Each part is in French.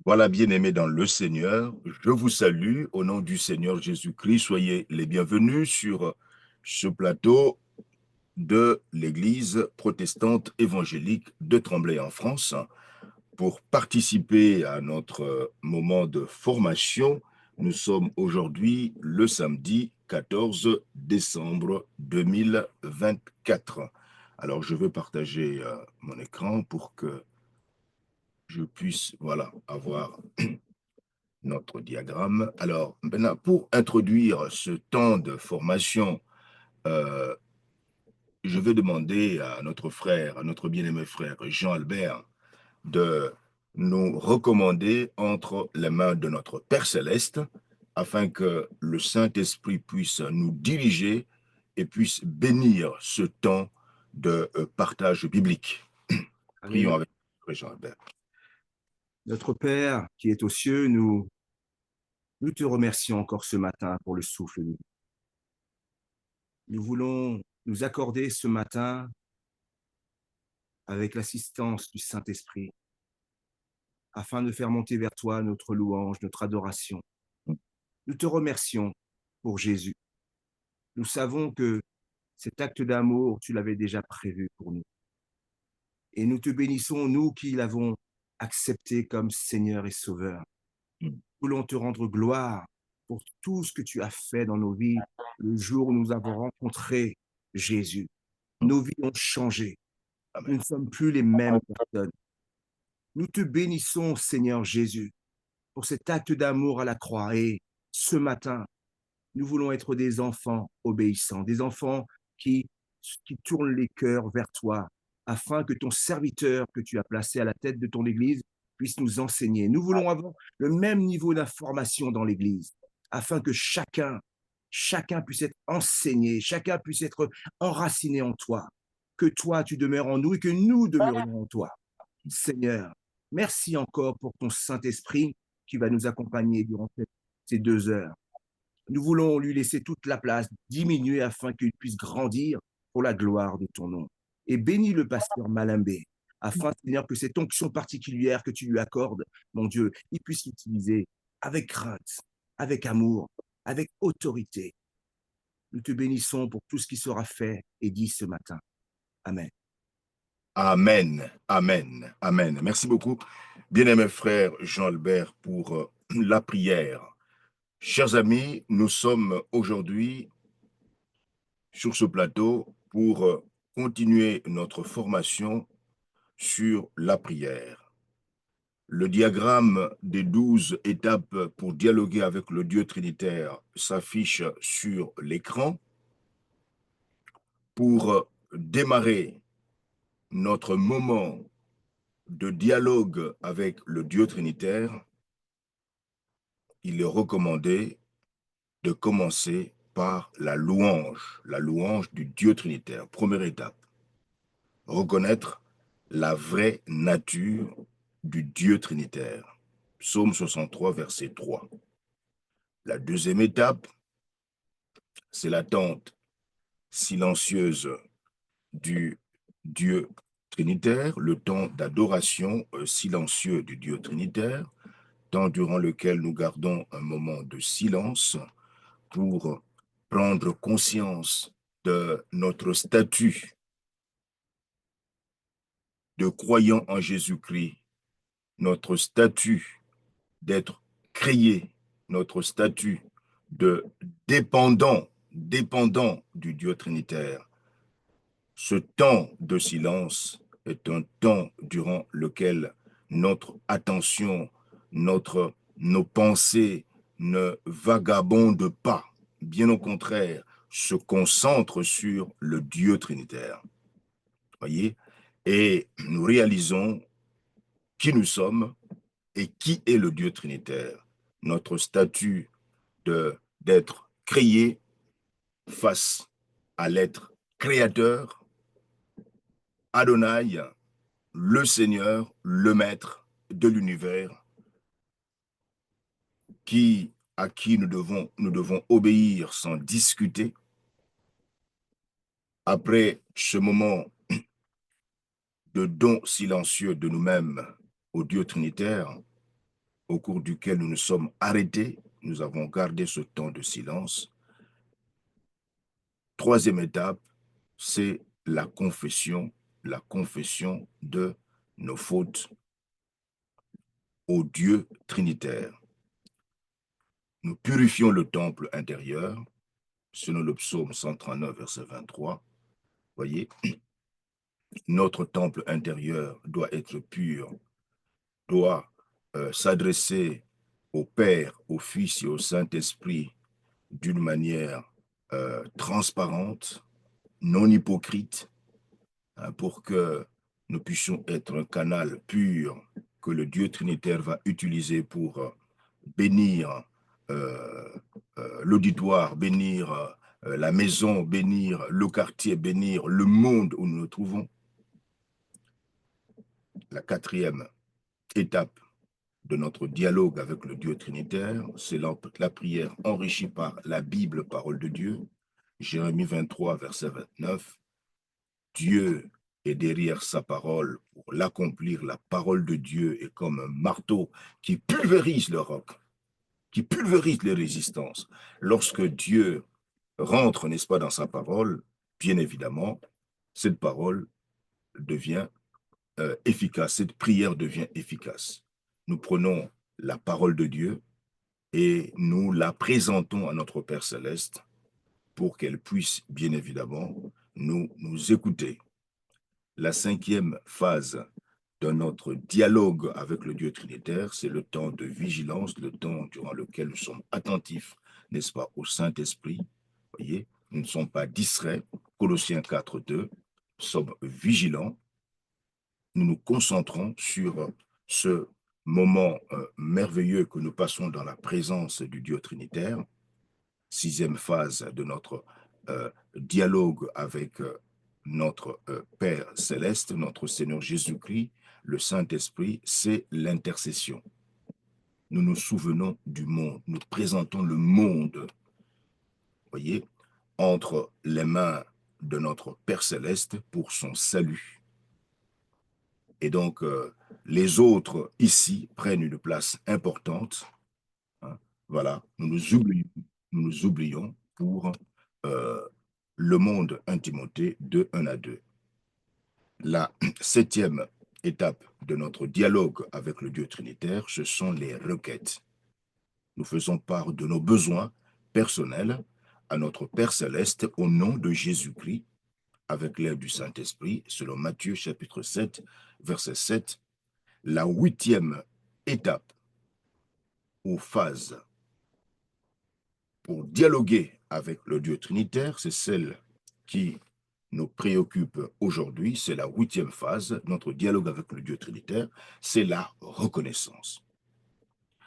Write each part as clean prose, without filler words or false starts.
Voilà, bien-aimés dans le Seigneur, je vous salue au nom du Seigneur Jésus-Christ. Soyez les bienvenus sur ce plateau de l'Église protestante évangélique de Tremblay en France pour participer à notre moment de formation. Nous sommes aujourd'hui le samedi 14 décembre 2024. Alors, je vais partager mon écran pour que je puisse, voilà, avoir notre diagramme. Alors, maintenant, pour introduire ce temps de formation, euh, je vais demander à notre frère, à notre bien-aimé frère Jean-Albert, de nous recommander entre les mains de notre Père céleste, afin que le Saint-Esprit puisse nous diriger et puisse bénir ce temps de partage biblique. Prions Alléluia. avec frère Jean-Albert. Notre Père qui est aux cieux, nous te remercions encore ce matin pour le souffle de vie. Nous voulons nous accorder ce matin avec l'assistance du Saint-Esprit afin de faire monter vers toi notre louange, notre adoration. Nous te remercions pour Jésus. Nous savons que cet acte d'amour, tu l'avais déjà prévu pour nous. Et nous te bénissons, nous qui l'avons accepté comme Seigneur et Sauveur. Nous voulons te rendre gloire pour tout ce que tu as fait dans nos vies le jour où nous avons rencontré Jésus. Nos vies ont changé. Nous Amen. ne sommes plus les mêmes personnes. Nous te bénissons, Seigneur Jésus, pour cet acte d'amour à la croix. Et ce matin, nous voulons être des enfants obéissants, des enfants qui, qui tournent les cœurs vers toi, afin que ton serviteur que tu as placé à la tête de ton Église puisse nous enseigner. Nous voulons avoir le même niveau d'information dans l'Église, afin que chacun puisse être enseigné, chacun puisse être enraciné en toi, que toi tu demeures en nous et que nous demeurions en toi. Seigneur, merci encore pour ton Saint-Esprit qui va nous accompagner durant ces 2 heures. Nous voulons lui laisser toute la place, diminuer afin qu'il puisse grandir pour la gloire de ton nom. Et bénis le pasteur Malimbé, afin, Seigneur, que cette onction particulière que tu lui accordes, mon Dieu, il puisse l'utiliser avec crainte, avec amour, avec autorité. Nous te bénissons pour tout ce qui sera fait et dit ce matin. Amen. Amen, amen, amen. Merci beaucoup, bien-aimé frère Jean-Albert, pour la prière. Chers amis, nous sommes aujourd'hui sur ce plateau pour continuer notre formation sur la prière. Le diagramme des 12 étapes pour dialoguer avec le Dieu Trinitaire s'affiche sur l'écran. Pour démarrer notre moment de dialogue avec le Dieu Trinitaire, il est recommandé de commencer par la louange du Dieu Trinitaire. Première étape, reconnaître la vraie nature du Dieu Trinitaire. Psaume 63, verset 3. La deuxième étape, c'est l'attente silencieuse du Dieu Trinitaire, le temps d'adoration silencieux du Dieu Trinitaire, temps durant lequel nous gardons un moment de silence pour prendre conscience de notre statut de croyant en Jésus-Christ, notre statut d'être créé, notre statut de dépendant du Dieu Trinitaire. Ce temps de silence est un temps durant lequel notre attention, nos pensées ne vagabondent pas, bien au contraire, se concentrent sur le Dieu Trinitaire. Voyez? Et nous réalisons qui nous sommes et qui est le Dieu Trinitaire. Notre statut d'être créé face à l'être créateur, Adonai, le Seigneur, le Maître de l'univers, à qui nous devons obéir sans discuter. Après ce moment de don silencieux de nous-mêmes au Dieu Trinitaire, au cours duquel nous nous sommes arrêtés. Nous avons gardé ce temps de silence. Troisième étape, c'est la confession de nos fautes au Dieu trinitaire. Nous purifions le temple intérieur, selon le psaume 139, verset 23. Voyez, notre temple intérieur doit être pur, doit s'adresser au Père, au Fils et au Saint-Esprit d'une manière transparente, non hypocrite, hein, pour que nous puissions être un canal pur que le Dieu Trinitaire va utiliser pour bénir l'auditoire, bénir la maison, bénir le quartier, bénir le monde où nous nous trouvons. La quatrième étape de notre dialogue avec le Dieu Trinitaire, c'est la prière enrichie par la Bible, parole de Dieu. Jérémie 23, verset 29. Dieu est derrière sa parole pour l'accomplir. La parole de Dieu est comme un marteau qui pulvérise le roc, qui pulvérise les résistances. Lorsque Dieu rentre, n'est-ce pas, dans sa parole, bien évidemment, cette parole devient efficace, cette prière devient efficace. Nous prenons la parole de Dieu et nous la présentons à notre Père Céleste pour qu'elle puisse, bien évidemment, nous écouter. La cinquième phase de notre dialogue avec le Dieu Trinitaire, c'est le temps de vigilance, le temps durant lequel nous sommes attentifs, n'est-ce pas, au Saint-Esprit. Voyez, nous ne sommes pas distraits. Colossiens 4, 2, nous sommes vigilants. Nous nous concentrons sur ce moment merveilleux que nous passons dans la présence du Dieu Trinitaire. Sixième phase de notre dialogue avec notre Père Céleste, notre Seigneur Jésus-Christ, le Saint-Esprit, c'est l'intercession. Nous nous souvenons du monde, nous présentons le monde, voyez, entre les mains de notre Père Céleste pour son salut. Et donc, les autres ici prennent une place importante. Hein, voilà, nous nous oublions pour le monde in Timothée 2, 1 à 2. La septième étape de notre dialogue avec le Dieu Trinitaire, ce sont les requêtes. Nous faisons part de nos besoins personnels à notre Père Céleste au nom de Jésus-Christ, avec l'aide du Saint-Esprit, selon Matthieu chapitre 7, verset 7. La huitième étape ou phase pour dialoguer avec le Dieu Trinitaire, c'est celle qui nous préoccupe aujourd'hui, c'est la huitième phase, notre dialogue avec le Dieu Trinitaire, c'est la reconnaissance.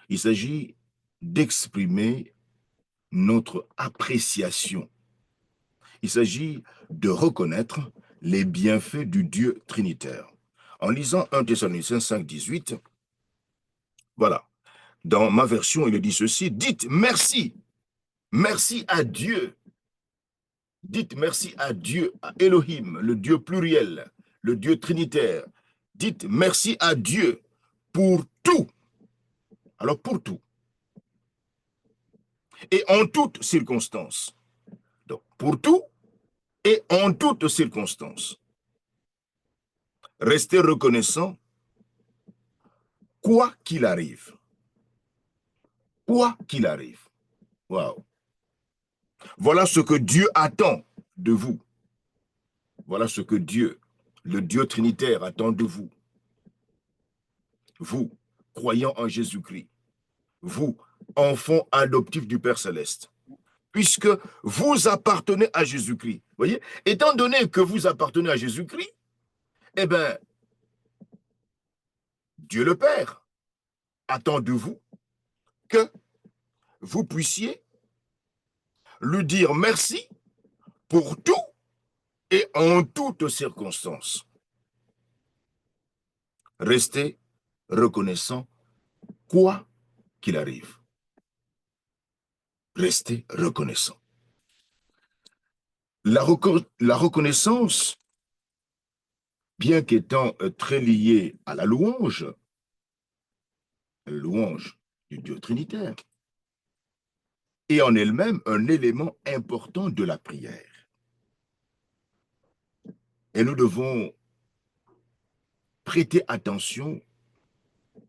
Il s'agit d'exprimer notre appréciation. Il s'agit de reconnaître les bienfaits du Dieu Trinitaire. En lisant 1 Thessaloniciens 5, 18, voilà, dans ma version, il dit ceci, dites merci, merci à Dieu. Dites merci à Dieu, à Elohim, le Dieu pluriel, le Dieu trinitaire. Dites merci à Dieu pour tout. Alors pour tout. Et en toutes circonstances. Donc pour tout et en toutes circonstances. Restez reconnaissant quoi qu'il arrive. Quoi qu'il arrive. Waouh. Voilà ce que Dieu attend de vous. Voilà ce que Dieu, le Dieu trinitaire, attend de vous. Vous, croyant en Jésus-Christ. Vous, enfants adoptifs du Père Céleste, puisque vous appartenez à Jésus-Christ. Voyez, étant donné que vous appartenez à Jésus-Christ, eh bien, Dieu le Père attend de vous que vous puissiez lui dire merci pour tout et en toutes circonstances. Restez reconnaissant quoi qu'il arrive. Restez reconnaissant. La reconnaissance, bien qu'étant très liée à la louange, louange du Dieu trinitaire est en elle-même un élément important de la prière. Et nous devons prêter attention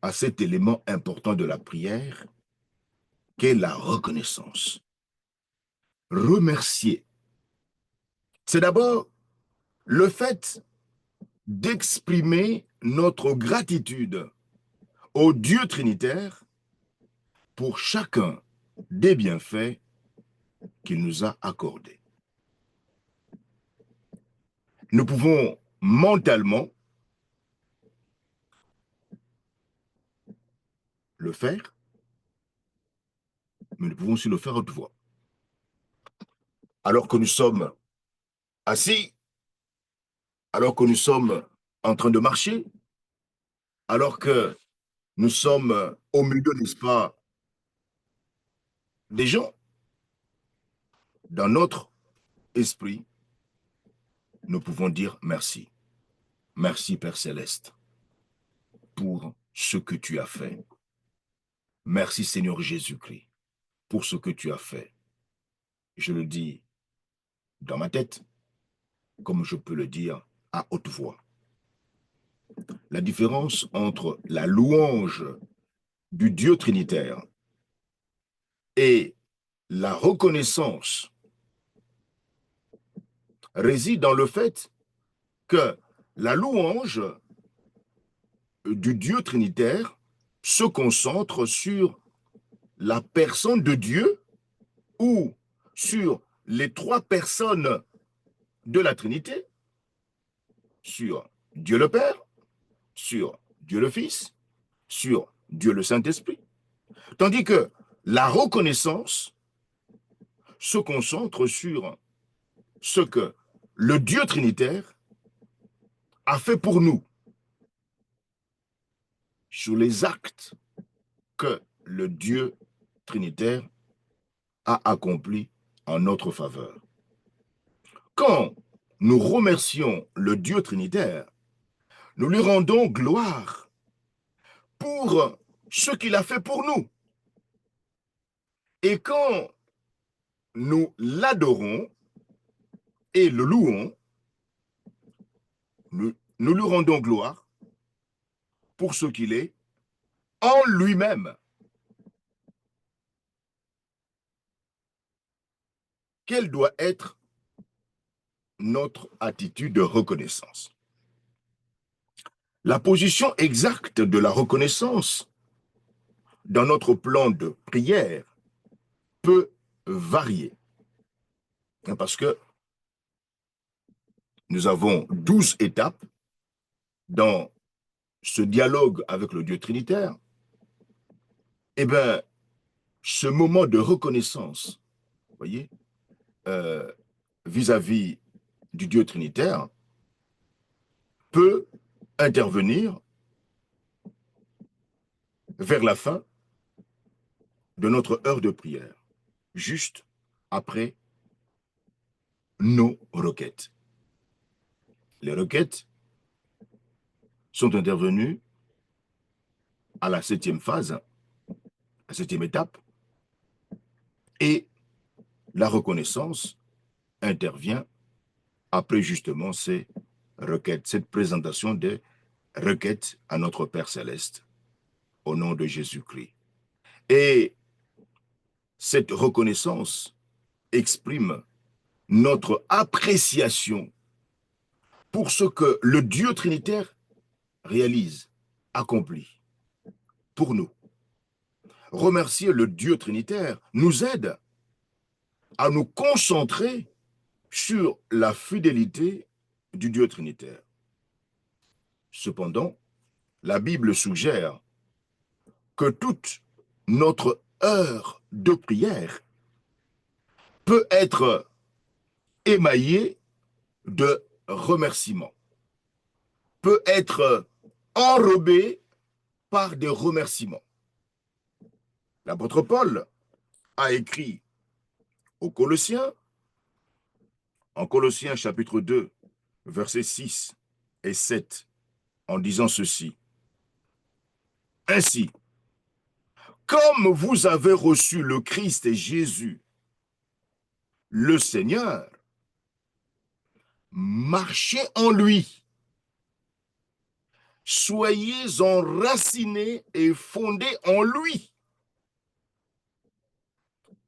à cet élément important de la prière qu'est la reconnaissance. Remercier. C'est d'abord le fait d'exprimer notre gratitude au Dieu trinitaire pour chacun des bienfaits qu'il nous a accordés. Nous pouvons mentalement le faire, mais nous pouvons aussi le faire à haute voix. Alors que nous sommes assis, alors que nous sommes en train de marcher, alors que nous sommes au milieu, n'est-ce pas, des gens, dans notre esprit, nous pouvons dire merci. Merci, Père Céleste, pour ce que tu as fait. Merci, Seigneur Jésus-Christ, pour ce que tu as fait. Je le dis dans ma tête, comme je peux le dire à haute voix. La différence entre la louange du Dieu trinitaire et la reconnaissance réside dans le fait que la louange du Dieu trinitaire se concentre sur la personne de Dieu ou sur les trois personnes de la Trinité, sur Dieu le Père, sur Dieu le Fils, sur Dieu le Saint-Esprit. Tandis que la reconnaissance se concentre sur ce que le Dieu trinitaire a fait pour nous, sur les actes que le Dieu trinitaire a accomplis en notre faveur. Quand nous remercions le Dieu trinitaire, nous lui rendons gloire pour ce qu'il a fait pour nous. Et quand nous l'adorons et le louons, nous lui rendons gloire pour ce qu'il est en lui-même. Quelle doit être notre attitude de reconnaissance? La position exacte de la reconnaissance dans notre plan de prière peut varier. Parce que nous avons 12 étapes dans ce dialogue avec le Dieu trinitaire. Eh bien, ce moment de reconnaissance, vous voyez, vis-à-vis du Dieu trinitaire, peut intervenir vers la fin de notre heure de prière, juste après nos requêtes. Les requêtes sont intervenues à la 7e phase, la 7e étape, et la reconnaissance intervient après justement ces requêtes, cette présentation des requêtes à notre Père Céleste, au nom de Jésus-Christ. Et cette reconnaissance exprime notre appréciation pour ce que le Dieu trinitaire réalise, accomplit pour nous. Remercier le Dieu trinitaire nous aide à nous concentrer sur la fidélité du Dieu trinitaire. Cependant, la Bible suggère que toute notre heure de prière peut être émaillée de remerciements, peut être enrobée par des remerciements. L'apôtre Paul a écrit aux Colossiens, en Colossiens chapitre 2, versets 6 et 7, en disant ceci. Ainsi, comme vous avez reçu le Christ et Jésus, le Seigneur, marchez en lui. Soyez enracinés et fondés en lui,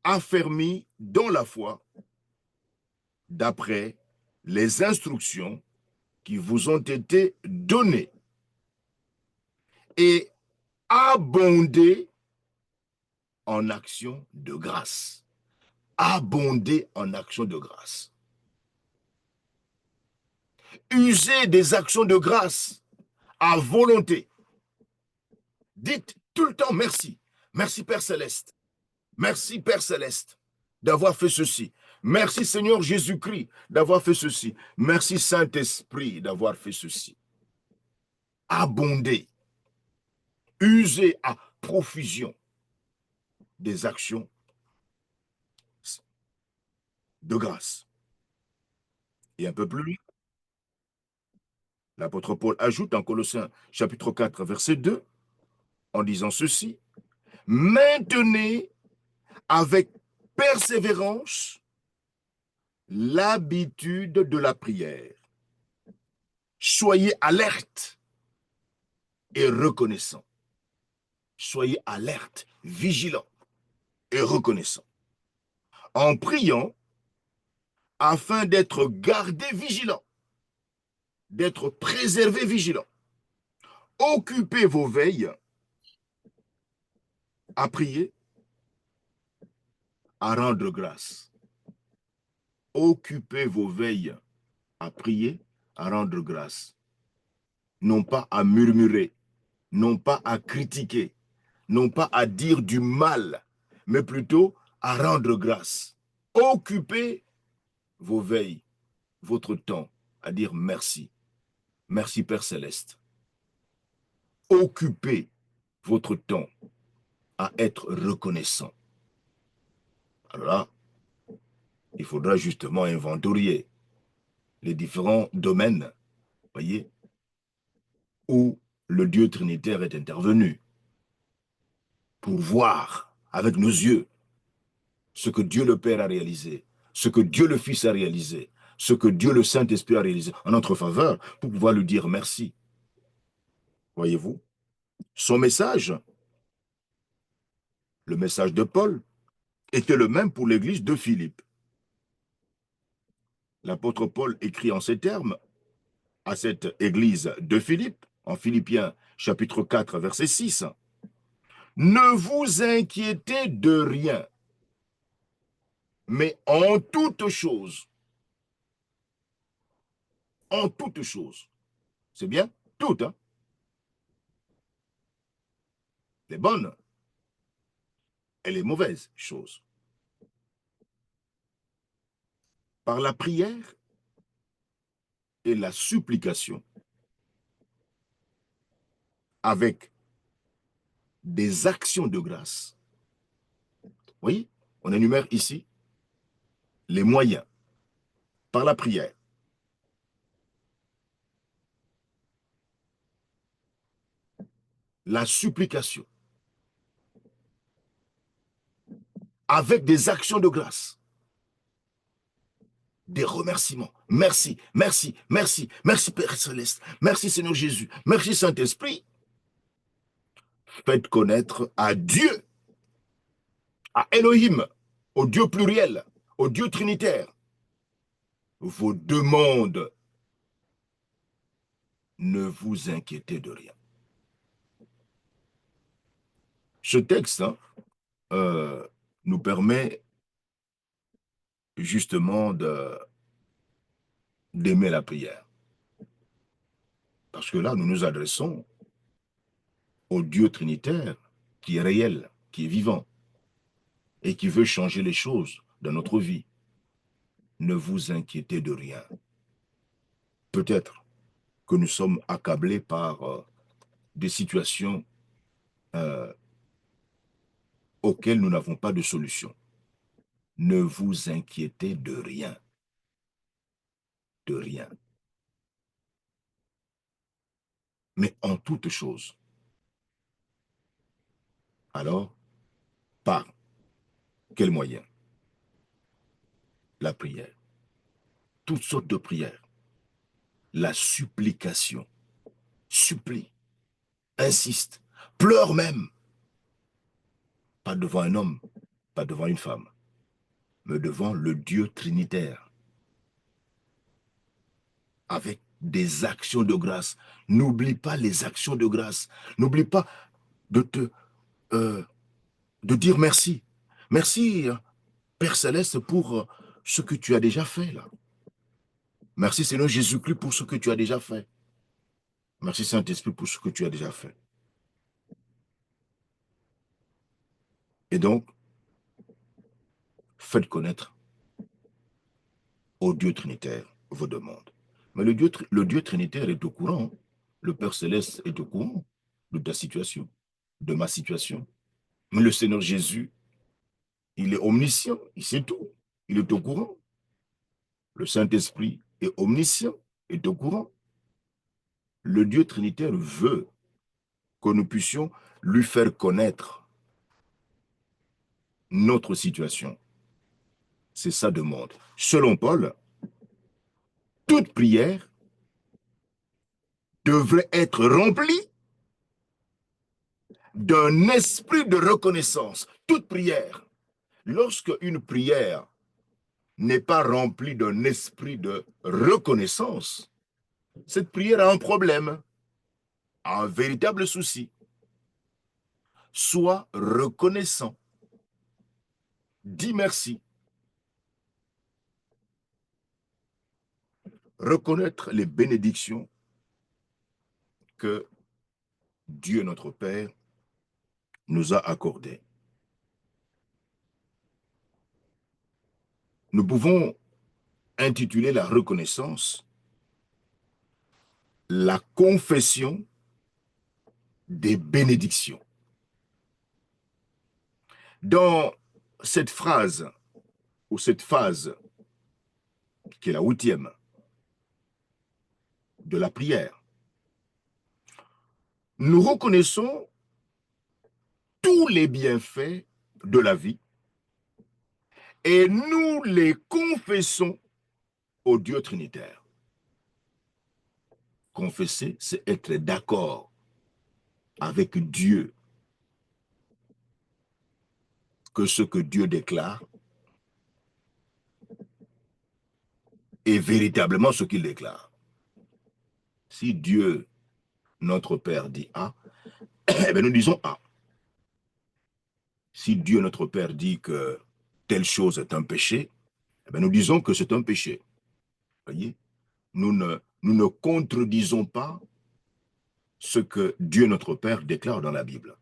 affermis dans la foi, d'après les instructions qui vous ont été données, et abondez en action de grâce. Abondez en action de grâce. Usez des actions de grâce à volonté. Dites tout le temps merci. Merci Père Céleste. Merci Père Céleste d'avoir fait ceci. Merci Seigneur Jésus-Christ d'avoir fait ceci. Merci Saint-Esprit d'avoir fait ceci. Abondez. Usez à profusion des actions de grâce. Et un peu plus loin, l'apôtre Paul ajoute en Colossiens chapitre 4, verset 2, en disant ceci: maintenez avec persévérance l'habitude de la prière. Soyez alerte et reconnaissant. Soyez alerte, vigilant et reconnaissant. En priant afin d'être gardé vigilant, d'être préservé vigilant. Occupez vos veilles à prier, à rendre grâce. Occupez vos veilles à prier, à rendre grâce. Non pas à murmurer, non pas à critiquer, non pas à dire du mal, mais plutôt à rendre grâce. Occupez vos veilles, votre temps, à dire merci. Merci Père Céleste. Occupez votre temps à être reconnaissant. Alors là, il faudra justement inventorier les différents domaines, voyez, où le Dieu Trinitaire est intervenu pour voir avec nos yeux ce que Dieu le Père a réalisé, ce que Dieu le Fils a réalisé, ce que Dieu le Saint-Esprit a réalisé en notre faveur, pour pouvoir lui dire merci. Voyez-vous, son message, le message de Paul, était le même pour l'église de Philippe. L'apôtre Paul écrit en ces termes à cette église de Philippe, en Philippiens chapitre 4, verset 6. Ne vous inquiétez de rien, mais en toute chose, en toute chose, c'est bien, toutes, hein, les bonnes et les mauvaises choses. Par la prière et la supplication, avec des actions de grâce. Vous voyez, on énumère ici les moyens. Par la prière, la supplication, avec des actions de grâce, des remerciements. Merci, merci, merci, merci Père Céleste, merci Seigneur Jésus, merci Saint-Esprit. Faites connaître à Dieu, à Elohim, au Dieu pluriel, au Dieu trinitaire, vos demandes. Ne vous inquiétez de rien. Ce texte nous permet justement d'aimer la prière. Parce que là, nous nous adressons au Dieu trinitaire qui est réel, qui est vivant et qui veut changer les choses dans notre vie. Ne vous inquiétez de rien. Peut-être que nous sommes accablés par des situations auxquelles nous n'avons pas de solution. Ne vous inquiétez de rien. De rien. Mais en toute chose. Alors, Par quel moyen? La prière. Toutes sortes de prières. La supplication. Supplie, insiste, pleure même. Pas devant un homme, pas devant une femme, mais devant le Dieu trinitaire. Avec des actions de grâce. N'oublie pas les actions de grâce. N'oublie pas de de dire merci. Merci, Père Céleste, pour ce que tu as déjà fait là. Merci Seigneur Jésus-Christ pour ce que tu as déjà fait. Merci Saint-Esprit pour ce que tu as déjà fait. Et donc, faites connaître au Dieu trinitaire vos demandes. Mais le Dieu trinitaire est au courant. Le Père Céleste est au courant de ta situation, de ma situation. Mais le Seigneur Jésus, il est omniscient, il sait tout. Il est au courant. Le Saint-Esprit est omniscient, est au courant. Le Dieu trinitaire veut que nous puissions lui faire connaître notre situation. C'est sa demande. Selon Paul, toute prière devrait être remplie d'un esprit de reconnaissance. Toute prière. Lorsque une prière n'est pas remplie d'un esprit de reconnaissance, cette prière a un problème, a un véritable souci. Sois reconnaissant. Dis merci. Reconnaître les bénédictions que Dieu notre Père nous a accordées. Nous pouvons intituler la reconnaissance la confession des bénédictions. Dans cette phrase, ou cette phase, qui est la 8e de la prière, nous reconnaissons tous les bienfaits de la vie et nous les confessons au Dieu trinitaire. Confesser, c'est être d'accord avec Dieu que ce que Dieu déclare est véritablement ce qu'il déclare. Si Dieu, notre Père, dit A, eh bien nous disons A. Si Dieu, notre Père, dit que telle chose est un péché, eh bien nous disons que c'est un péché. Voyez, nous ne contredisons pas ce que Dieu, notre Père, déclare dans la Bible.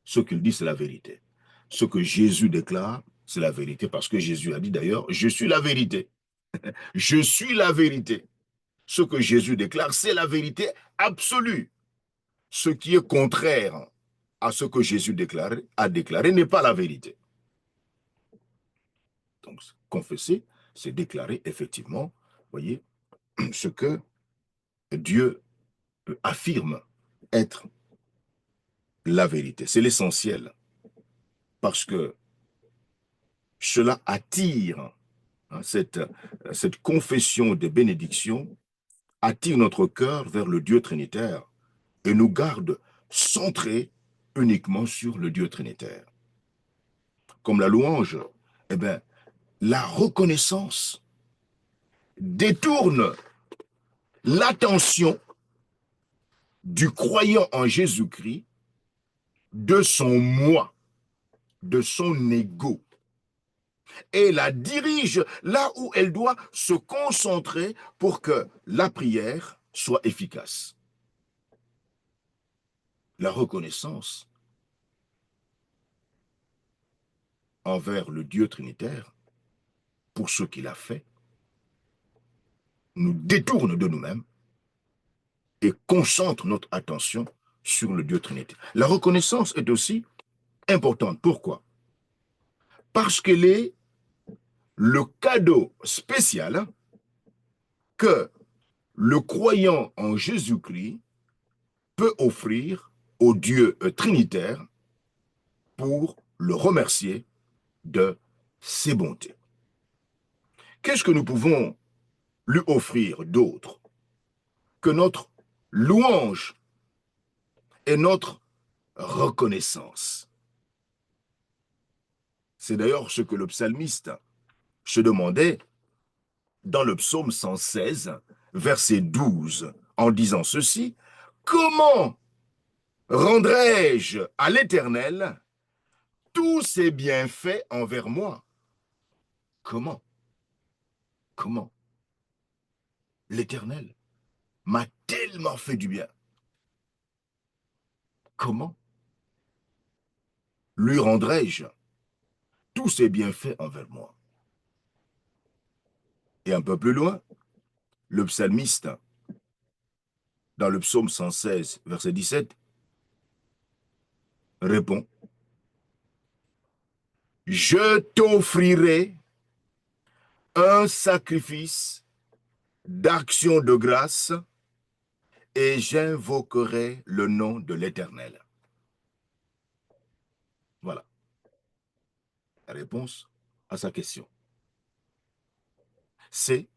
Ce qu'il dit, c'est la vérité. Ce que Jésus déclare, c'est la vérité, parce que Jésus a dit d'ailleurs, je suis la vérité. Je suis la vérité. Ce que Jésus déclare, c'est la vérité absolue. Ce qui est contraire à ce que Jésus a déclaré n'est pas la vérité. Donc, confesser, c'est déclarer effectivement, voyez, ce que Dieu affirme être la vérité. C'est l'essentiel, parce que cela attire, hein, cette confession des bénédictions attire notre cœur vers le Dieu trinitaire et nous garde centrés uniquement sur le Dieu trinitaire. Comme la louange, eh bien, la reconnaissance détourne l'attention du croyant en Jésus-Christ de son moi, de son ego, et la dirige là où elle doit se concentrer pour que la prière soit efficace. La reconnaissance envers le Dieu trinitaire pour ce qu'il a fait nous détourne de nous-mêmes et concentre notre attention sur le Dieu trinitaire. La reconnaissance est aussi importante. Pourquoi? Parce qu'elle est le cadeau spécial que le croyant en Jésus-Christ peut offrir au Dieu trinitaire pour le remercier de ses bontés. Qu'est-ce que nous pouvons lui offrir d'autre que notre louange et notre reconnaissance? C'est d'ailleurs ce que le psalmiste se demandait dans le psaume 116, verset 12, en disant ceci: « Comment rendrai-je à l'Éternel tous ses bienfaits envers moi ?» Comment? Comment? L'Éternel m'a tellement fait du bien. Comment lui rendrai-je tous ses bienfaits envers moi? Et un peu plus loin, le psalmiste, dans le psaume 116, verset 17, répond: « Je t'offrirai un sacrifice d'action de grâce et j'invoquerai le nom de l'Éternel. » Voilà la réponse à sa question. C'est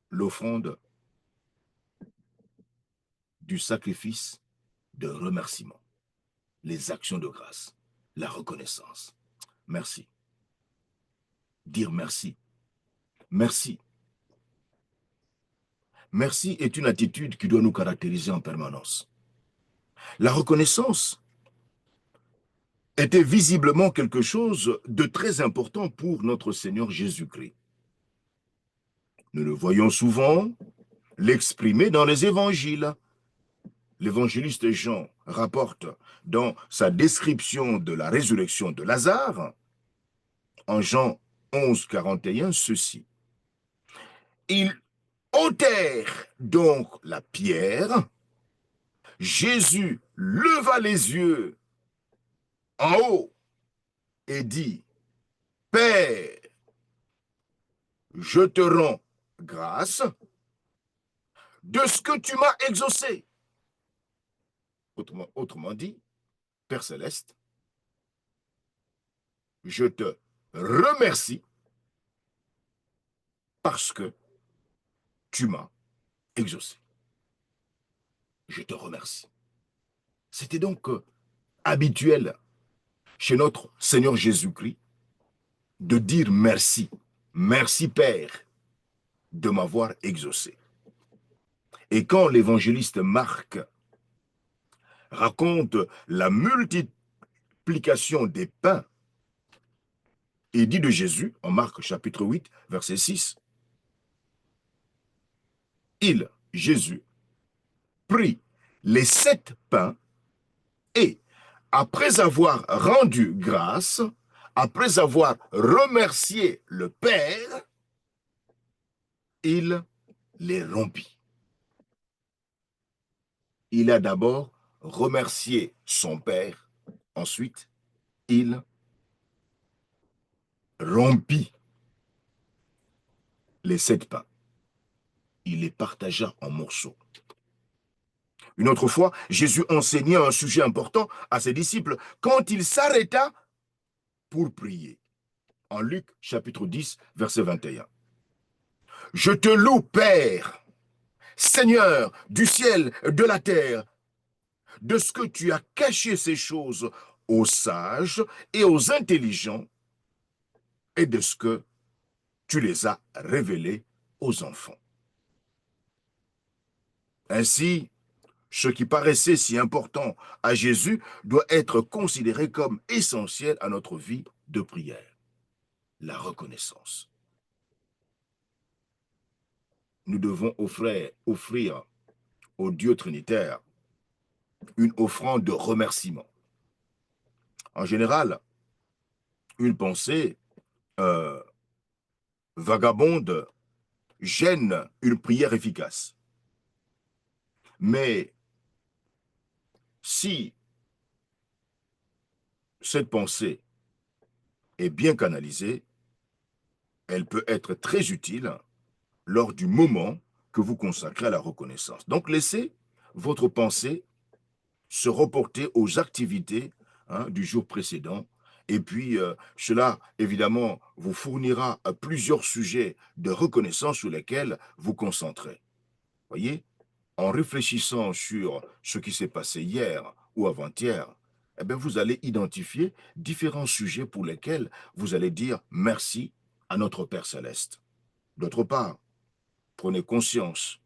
l'offrande du sacrifice de remerciement, les actions de grâce, la reconnaissance. Merci. Dire merci. Merci. Merci est une attitude qui doit nous caractériser en permanence. La reconnaissance était visiblement quelque chose de très important pour notre Seigneur Jésus-Christ. Nous le voyons souvent l'exprimer dans les évangiles. L'évangéliste Jean rapporte dans sa description de la résurrection de Lazare, en Jean 11, 41, ceci: « Ils ôtèrent donc la pierre, Jésus leva les yeux en haut et dit: Père, je te rends grâce de ce que tu m'as exaucé. » Autrement dit, Père Céleste, je te remercie parce que tu m'as exaucé. Je te remercie. C'était donc habituel chez notre Seigneur Jésus-Christ de dire merci. Merci Père de m'avoir exaucé. Et quand l'évangéliste Marc raconte la multiplication des pains, il dit de Jésus, en Marc chapitre 8, verset 6, il, Jésus, prit les 7 pains et, après avoir rendu grâce, après avoir remercié le Père, il les rompit. Il a d'abord remercié son Père, ensuite il rompit les 7 pains. Il les partagea en morceaux. Une autre fois, Jésus enseignait un sujet important à ses disciples quand il s'arrêta pour prier. En Luc chapitre 10, verset 21. « Je te loue, Père, Seigneur du ciel, de la terre, de ce que tu as caché ces choses aux sages et aux intelligents et de ce que tu les as révélées aux enfants. » Ainsi, ce qui paraissait si important à Jésus doit être considéré comme essentiel à notre vie de prière. La reconnaissance. Nous devons offrir au Dieu Trinitaire une offrande de remerciement. En général, une pensée vagabonde gêne une prière efficace. Mais si cette pensée est bien canalisée, elle peut être très utile lors du moment que vous consacrez à la reconnaissance. Donc laissez votre pensée se reporter aux activités hein, du jour précédent. Et puis, cela, évidemment, vous fournira plusieurs sujets de reconnaissance sur lesquels vous concentrez. Voyez, en réfléchissant sur ce qui s'est passé hier ou avant-hier, eh bien, vous allez identifier différents sujets pour lesquels vous allez dire merci à notre Père Céleste. D'autre part, prenez conscience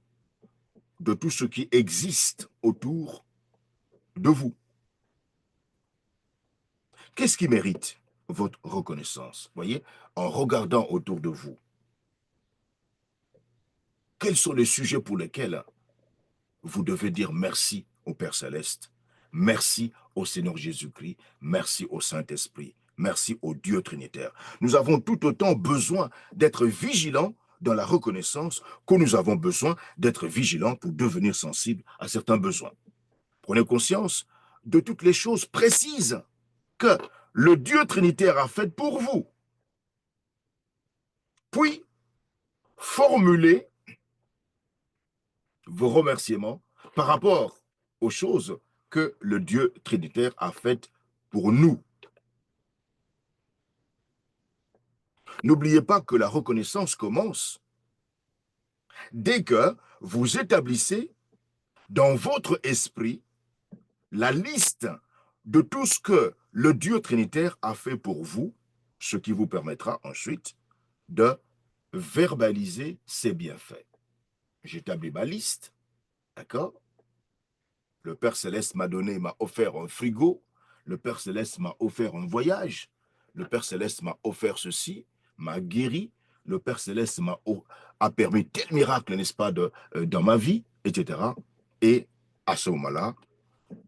de tout ce qui existe autour de vous. Qu'est-ce qui mérite votre reconnaissance? Voyez, en regardant autour de vous, quels sont les sujets pour lesquels vous devez dire merci au Père Céleste, merci au Seigneur Jésus-Christ, merci au Saint-Esprit, merci au Dieu Trinitaire. Nous avons tout autant besoin d'être vigilants dans la reconnaissance que nous avons besoin d'être vigilants pour devenir sensibles à certains besoins. Prenez conscience de toutes les choses précises que le Dieu Trinitaire a faites pour vous. Puis, formulez vos remerciements par rapport aux choses que le Dieu Trinitaire a faites pour nous. N'oubliez pas que la reconnaissance commence dès que vous établissez dans votre esprit la liste de tout ce que le Dieu Trinitaire a fait pour vous, ce qui vous permettra ensuite de verbaliser ses bienfaits. J'établis ma liste, d'accord? Le Père Céleste m'a offert un frigo. Le Père Céleste m'a offert un voyage. Le Père Céleste m'a offert ceci, m'a guéri. Le Père Céleste a permis tel miracle, n'est-ce pas, dans ma vie, etc. Et à ce moment-là,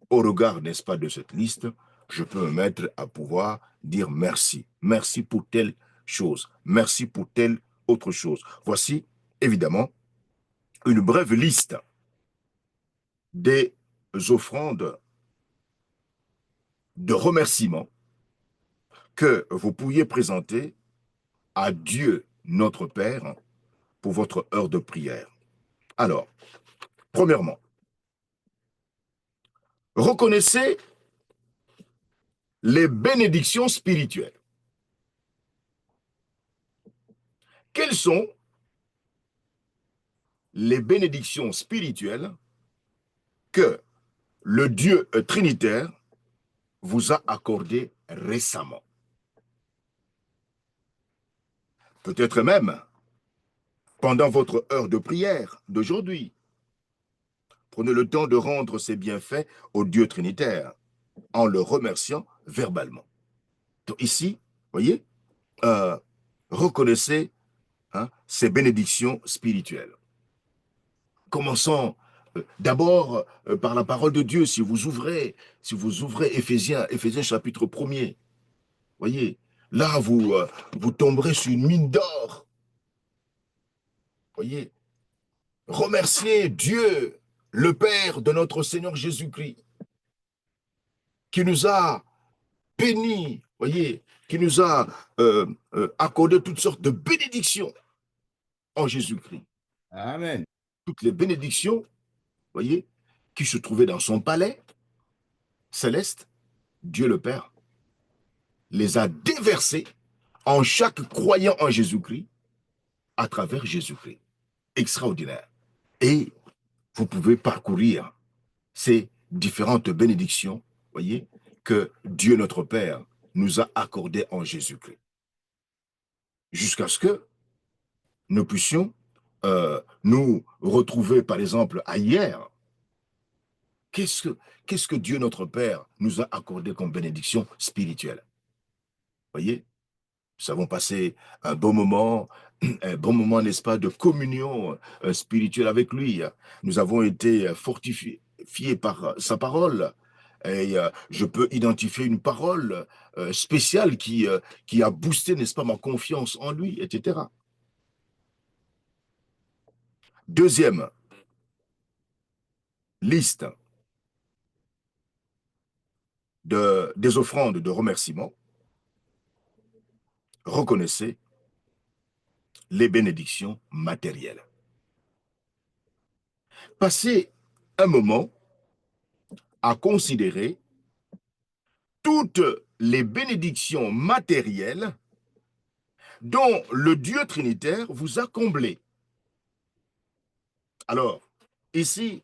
au regard, n'est-ce pas, de cette liste, je peux me mettre à pouvoir dire merci. Merci pour telle chose. Merci pour telle autre chose. Voici, évidemment, une brève liste des offrandes de remerciements que vous pourriez présenter à Dieu notre Père pour votre heure de prière. Alors, premièrement, reconnaissez les bénédictions spirituelles. Quelles sont les bénédictions spirituelles que le Dieu Trinitaire vous a accordées récemment? Peut-être même pendant votre heure de prière d'aujourd'hui. Prenez le temps de rendre ces bienfaits au Dieu Trinitaire en le remerciant verbalement. Donc ici, voyez, reconnaissez ces bénédictions spirituelles. Commençons d'abord par la parole de Dieu. Si vous ouvrez Éphésiens chapitre 1er, voyez, là vous tomberez sur une mine d'or. Voyez, remerciez Dieu, le Père de notre Seigneur Jésus-Christ, qui nous a bénis, voyez, qui nous a accordé toutes sortes de bénédictions en Jésus-Christ. Amen. Toutes les bénédictions, voyez, qui se trouvaient dans son palais céleste, Dieu le Père les a déversées en chaque croyant en Jésus-Christ à travers Jésus-Christ. Extraordinaire. Et vous pouvez parcourir ces différentes bénédictions, voyez, que Dieu notre Père nous a accordées en Jésus-Christ. Jusqu'à ce que nous puissions nous retrouver, par exemple, à hier. Qu'est-ce que Dieu notre Père nous a accordé comme bénédiction spirituelle? Voyez, nous avons passé un bon moment, n'est-ce pas, de communion spirituelle avec lui. Nous avons été fortifiés par sa parole. Et je peux identifier une parole spéciale qui a boosté, n'est-ce pas, ma confiance en lui, etc. Deuxième liste des offrandes de remerciement. Reconnaissez les bénédictions matérielles. Passez un moment à considérer toutes les bénédictions matérielles dont le Dieu trinitaire vous a comblé. Alors, ici,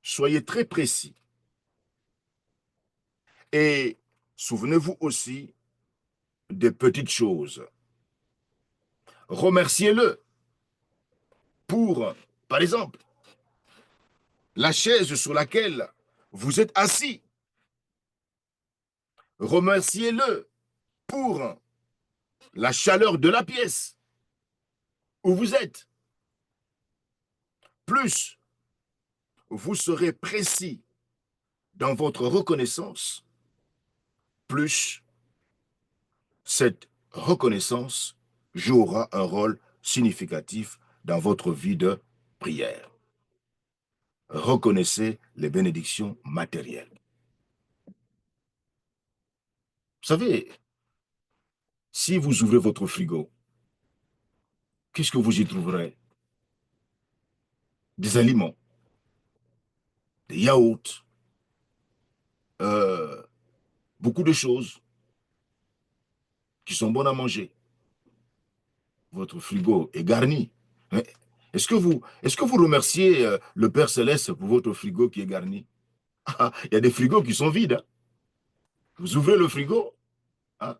soyez très précis. Et souvenez-vous aussi des petites choses. Remerciez-le pour, par exemple, la chaise sur laquelle vous êtes assis. Remerciez-le pour la chaleur de la pièce où vous êtes. Plus vous serez précis dans votre reconnaissance, plus cette reconnaissance jouera un rôle significatif dans votre vie de prière. Reconnaissez les bénédictions matérielles. Vous savez, si vous ouvrez votre frigo, qu'est-ce que vous y trouverez? Des aliments, des yaourts, beaucoup de choses qui sont bonnes à manger. Votre frigo est garni. Est-ce que vous remerciez le Père Céleste pour votre frigo qui est garni? Ah, il y a des frigos qui sont vides. Hein. Vous ouvrez le frigo, hein,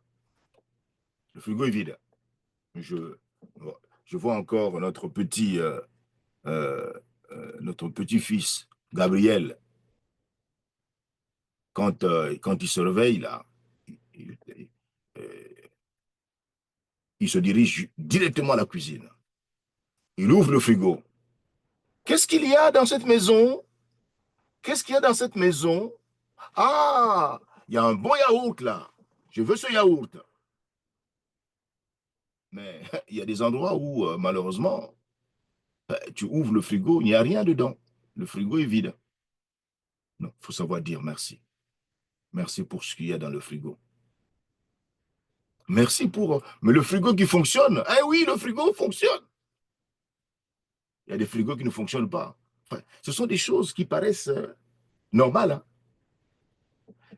le frigo est vide. Je, je vois encore euh, notre petit-fils, Gabriel, quand il se réveille, là, il, euh, il se dirige directement à la cuisine. Il ouvre le frigo. Qu'est-ce qu'il y a dans cette maison? Qu'est-ce qu'il y a dans cette maison? Ah, il y a un bon yaourt là. Je veux ce yaourt. Mais il y a des endroits où, malheureusement, tu ouvres le frigo, il n'y a rien dedans. Le frigo est vide. Non, il faut savoir dire merci. Merci pour ce qu'il y a dans le frigo. Merci pour... Mais le frigo qui fonctionne. Eh oui, le frigo fonctionne. Il y a des frigos qui ne fonctionnent pas. Enfin, ce sont des choses qui paraissent normales. Hein.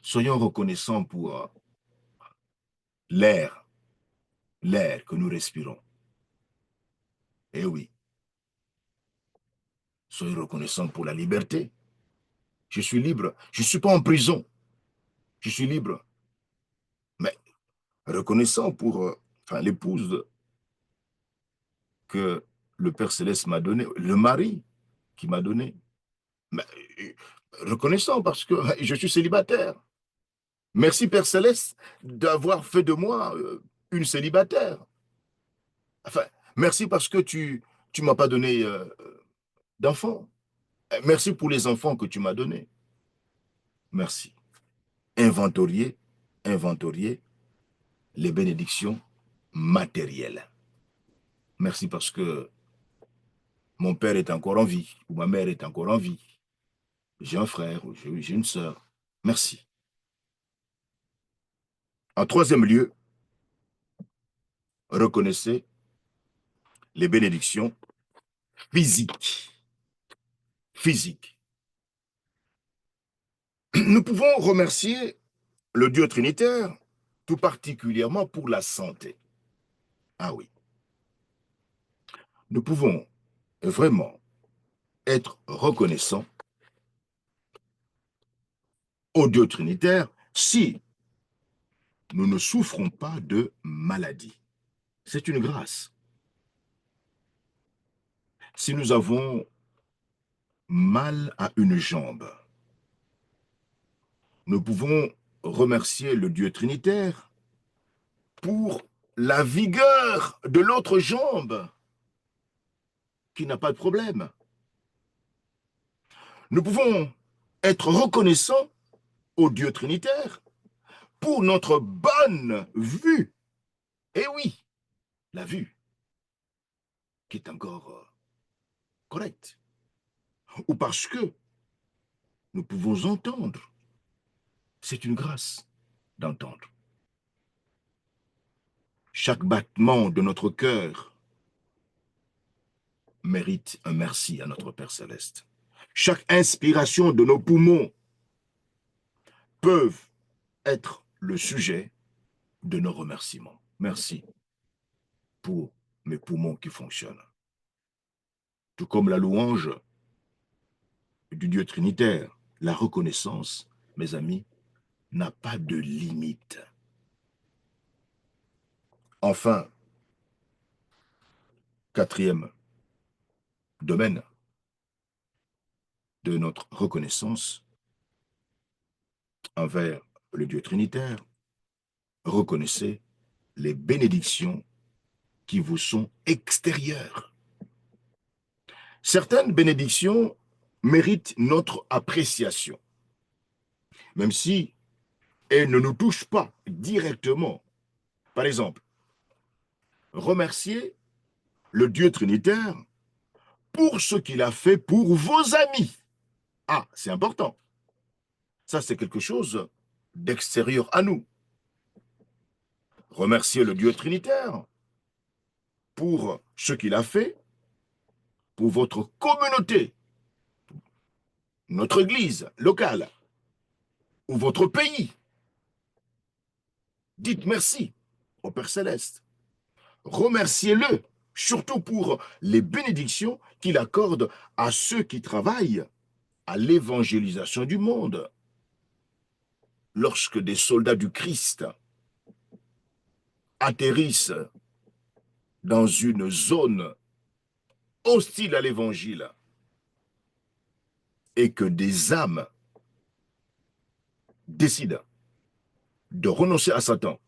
Soyons reconnaissants pour l'air, l'air que nous respirons. Eh oui. Soyez reconnaissants pour la liberté. Je suis libre. Je ne suis pas en prison. Je suis libre. Mais reconnaissant pour l'épouse que le Père Céleste m'a donnée, le mari qui m'a donné. Mais, reconnaissant parce que je suis célibataire. Merci Père Céleste d'avoir fait de moi une célibataire. Enfin, merci parce que tu m'as pas donné d'enfants. Merci pour les enfants que tu m'as donnés. Merci. Inventorier, inventorier les bénédictions matérielles. Merci parce que mon père est encore en vie, ou ma mère est encore en vie. J'ai un frère, ou j'ai une sœur. Merci. En troisième lieu, reconnaissez les bénédictions physiques. Physiques. Nous pouvons remercier le Dieu Trinitaire, tout particulièrement pour la santé. Ah oui. Nous pouvons vraiment être reconnaissants au Dieu Trinitaire si nous ne souffrons pas de maladie. C'est une grâce. Si nous avons mal à une jambe, nous pouvons remercier le Dieu Trinitaire pour la vigueur de l'autre jambe qui n'a pas de problème. Nous pouvons être reconnaissants au Dieu Trinitaire pour notre bonne vue. Eh oui, la vue qui est encore correcte. Ou parce que nous pouvons entendre. C'est une grâce d'entendre. Chaque battement de notre cœur mérite un merci à notre Père Céleste. Chaque inspiration de nos poumons peuvent être le sujet de nos remerciements. Merci pour mes poumons qui fonctionnent. Tout comme la louange du Dieu trinitaire, la reconnaissance, mes amis, n'a pas de limite. Enfin, quatrième domaine de notre reconnaissance envers le Dieu trinitaire, reconnaissez les bénédictions qui vous sont extérieures. Certaines bénédictions méritent notre appréciation, même si elles ne nous touchent pas directement. Par exemple, remerciez le Dieu trinitaire pour ce qu'il a fait pour vos amis. Ah, c'est important. Ça, c'est quelque chose d'extérieur à nous. Remerciez le Dieu trinitaire pour ce qu'il a fait pour votre communauté, notre église locale ou votre pays. Dites merci au Père Céleste. Remerciez-le, surtout pour les bénédictions qu'il accorde à ceux qui travaillent à l'évangélisation du monde. Lorsque des soldats du Christ atterrissent dans une zone hostile à l'évangile et que des âmes décident de renoncer à Satan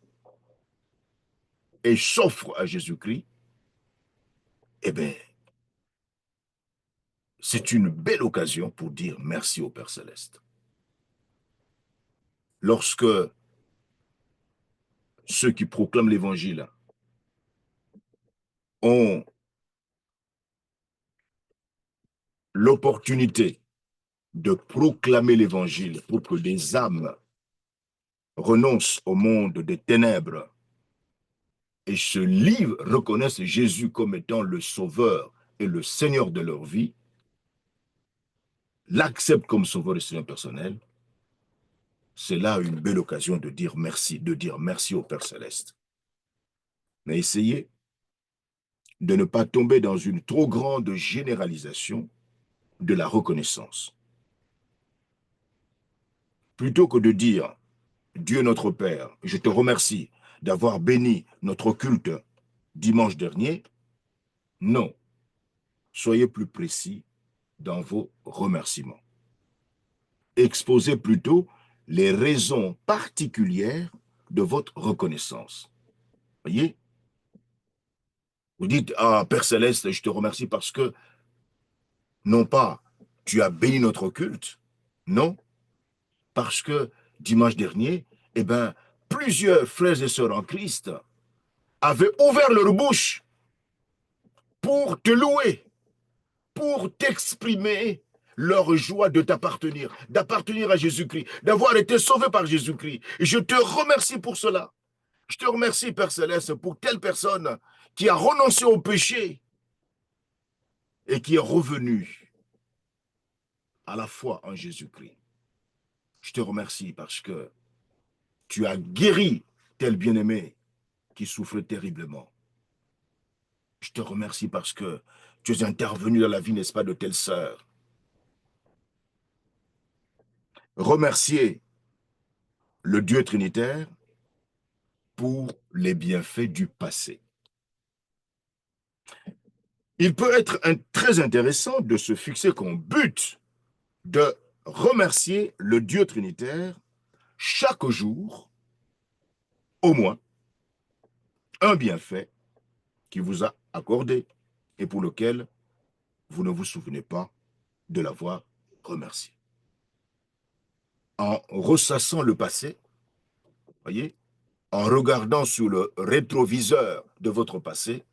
et s'offrent à Jésus-Christ, eh bien, c'est une belle occasion pour dire merci au Père Céleste. Lorsque ceux qui proclament l'évangile ont l'opportunité de proclamer l'évangile pour que des âmes renoncent au monde des ténèbres et se livrent, reconnaissent Jésus comme étant le Sauveur et le Seigneur de leur vie, l'acceptent comme Sauveur et Seigneur personnel, c'est là une belle occasion de dire merci au Père Céleste. Mais essayez de ne pas tomber dans une trop grande généralisation de la reconnaissance. Plutôt que de dire Dieu notre Père, je te remercie d'avoir béni notre culte dimanche dernier, non. Soyez plus précis dans vos remerciements. Exposez plutôt les raisons particulières de votre reconnaissance. Voyez? Vous dites, ah, Père Céleste, je te remercie parce que, non pas tu as béni notre culte, non, parce que dimanche dernier, eh bien, plusieurs frères et sœurs en Christ avaient ouvert leur bouche pour te louer, pour t'exprimer leur joie de t'appartenir, d'appartenir à Jésus-Christ, d'avoir été sauvé par Jésus-Christ. Je te remercie pour cela. Je te remercie, Père Céleste, pour telle personne qui a renoncé au péché et qui est revenue à la foi en Jésus-Christ. Je te remercie parce que tu as guéri tel bien-aimé qui souffrait terriblement. Je te remercie parce que tu es intervenu dans la vie, n'est-ce pas, de telle sœur. Remercier le Dieu trinitaire pour les bienfaits du passé. Il peut être très intéressant de se fixer comme but de remercier le Dieu trinitaire chaque jour, au moins, un bienfait qui vous a accordé et pour lequel vous ne vous souvenez pas de l'avoir remercié. En ressassant le passé, voyez, en regardant sur le rétroviseur de votre passé,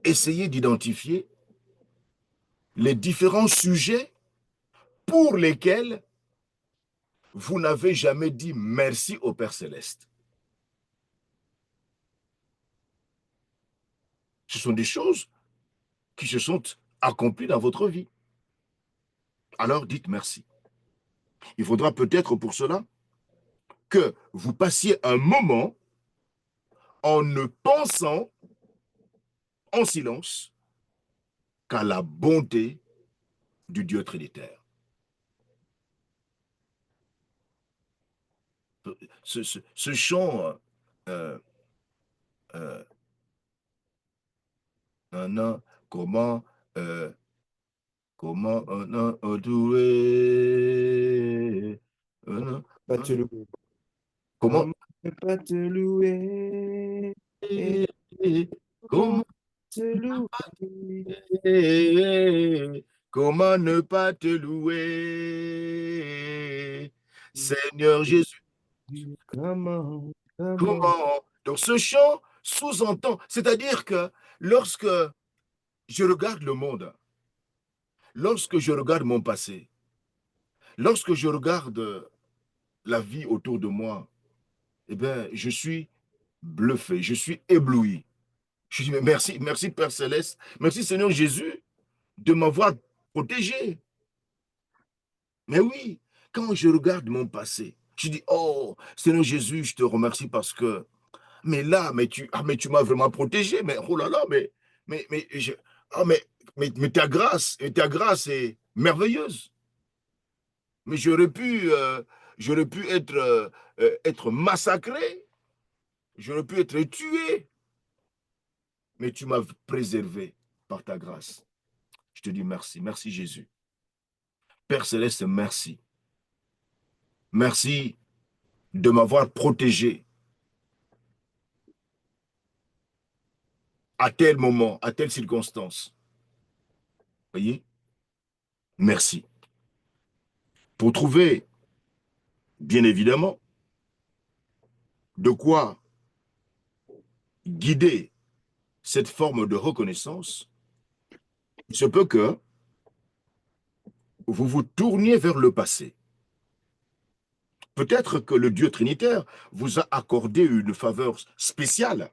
essayez d'identifier les différents sujets pour lesquels vous n'avez jamais dit merci au Père Céleste. Ce sont des choses qui se sont accomplies dans votre vie. Alors dites merci. Il faudra peut-être pour cela que vous passiez un moment en ne pensant en silence qu'à la bonté du Dieu trinitaire. Ce chant, comment on a adoré, Pas te louer. comment Comment ne pas te louer? comment Comment te louer? comment ne pas te louer, Seigneur Jésus? Comment? Comment? Comment? Donc ce chant sous-entend, c'est-à-dire que lorsque je regarde le monde, lorsque je regarde mon passé, lorsque je regarde la vie autour de moi, eh bien, je suis bluffé, je suis ébloui. Je dis, mais merci, merci Père Céleste, merci Seigneur Jésus de m'avoir protégé. Mais oui, quand je regarde mon passé, je dis, oh Seigneur Jésus, je te remercie parce que, mais là, mais tu m'as vraiment protégé, mais oh là là, mais, je, ah, mais ta grâce est merveilleuse. Mais j'aurais pu être massacré, j'aurais pu être tué, mais tu m'as préservé par ta grâce. Je te dis merci, merci Jésus. Père Céleste, merci. Merci de m'avoir protégé à tel moment, à telle circonstance. Voyez? Merci. Pour trouver, bien évidemment, de quoi guider cette forme de reconnaissance, il se peut que vous vous tourniez vers le passé. Peut-être que le Dieu trinitaire vous a accordé une faveur spéciale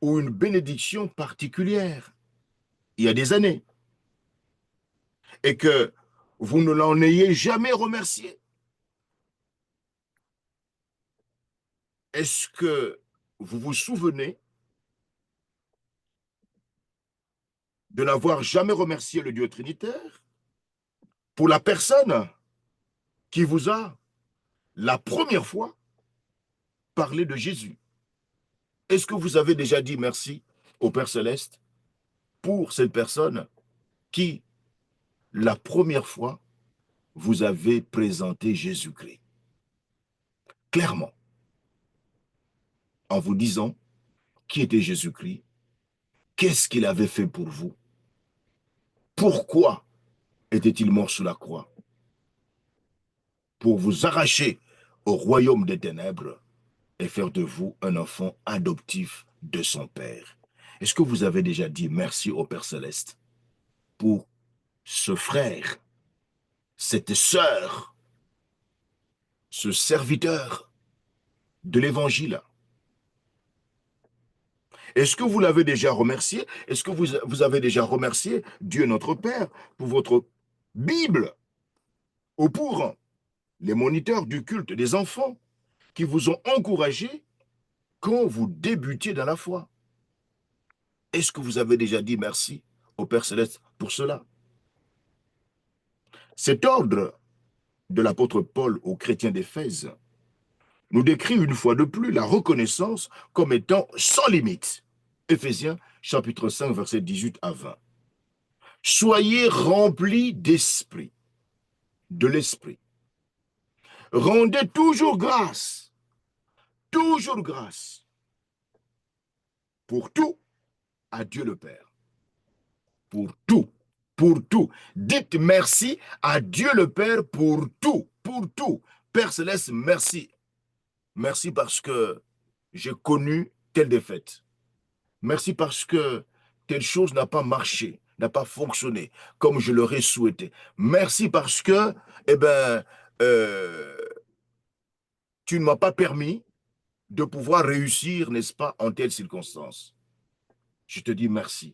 ou une bénédiction particulière il y a des années et que vous ne l'en ayez jamais remercié. Est-ce que vous vous souvenez de n'avoir jamais remercié le Dieu trinitaire pour la personne qui vous a, la première fois, parlé de Jésus? Est-ce que vous avez déjà dit merci au Père Céleste pour cette personne qui, la première fois, vous avez présenté Jésus-Christ? Clairement, en vous disant qui était Jésus-Christ, qu'est-ce qu'il avait fait pour vous, pourquoi était-il mort sur la croix, pour vous arracher au royaume des ténèbres et faire de vous un enfant adoptif de son Père. Est-ce que vous avez déjà dit merci au Père Céleste pour ce frère, cette sœur, ce serviteur de l'Évangile? Est-ce que vous l'avez déjà remercié? Est-ce que vous avez déjà remercié Dieu notre Père pour votre Bible ou pour les moniteurs du culte des enfants qui vous ont encouragé quand vous débutiez dans la foi? Est-ce que vous avez déjà dit merci au Père Céleste pour cela? Cet ordre de l'apôtre Paul aux chrétiens d'Éphèse nous décrit une fois de plus la reconnaissance comme étant sans limite. Éphésiens chapitre 5, versets 18 à 20. Soyez remplis d'esprit, de l'esprit. Rendez toujours grâce, pour tout à Dieu le Père. Pour tout, pour tout. Dites merci à Dieu le Père pour tout, pour tout. Père Céleste, merci. Merci parce que j'ai connu telle défaite. Merci parce que telle chose n'a pas marché, n'a pas fonctionné comme je l'aurais souhaité. Merci parce que, eh ben, euh, tu ne m'as pas permis de pouvoir réussir, n'est-ce pas, en telle circonstance. Je te dis merci.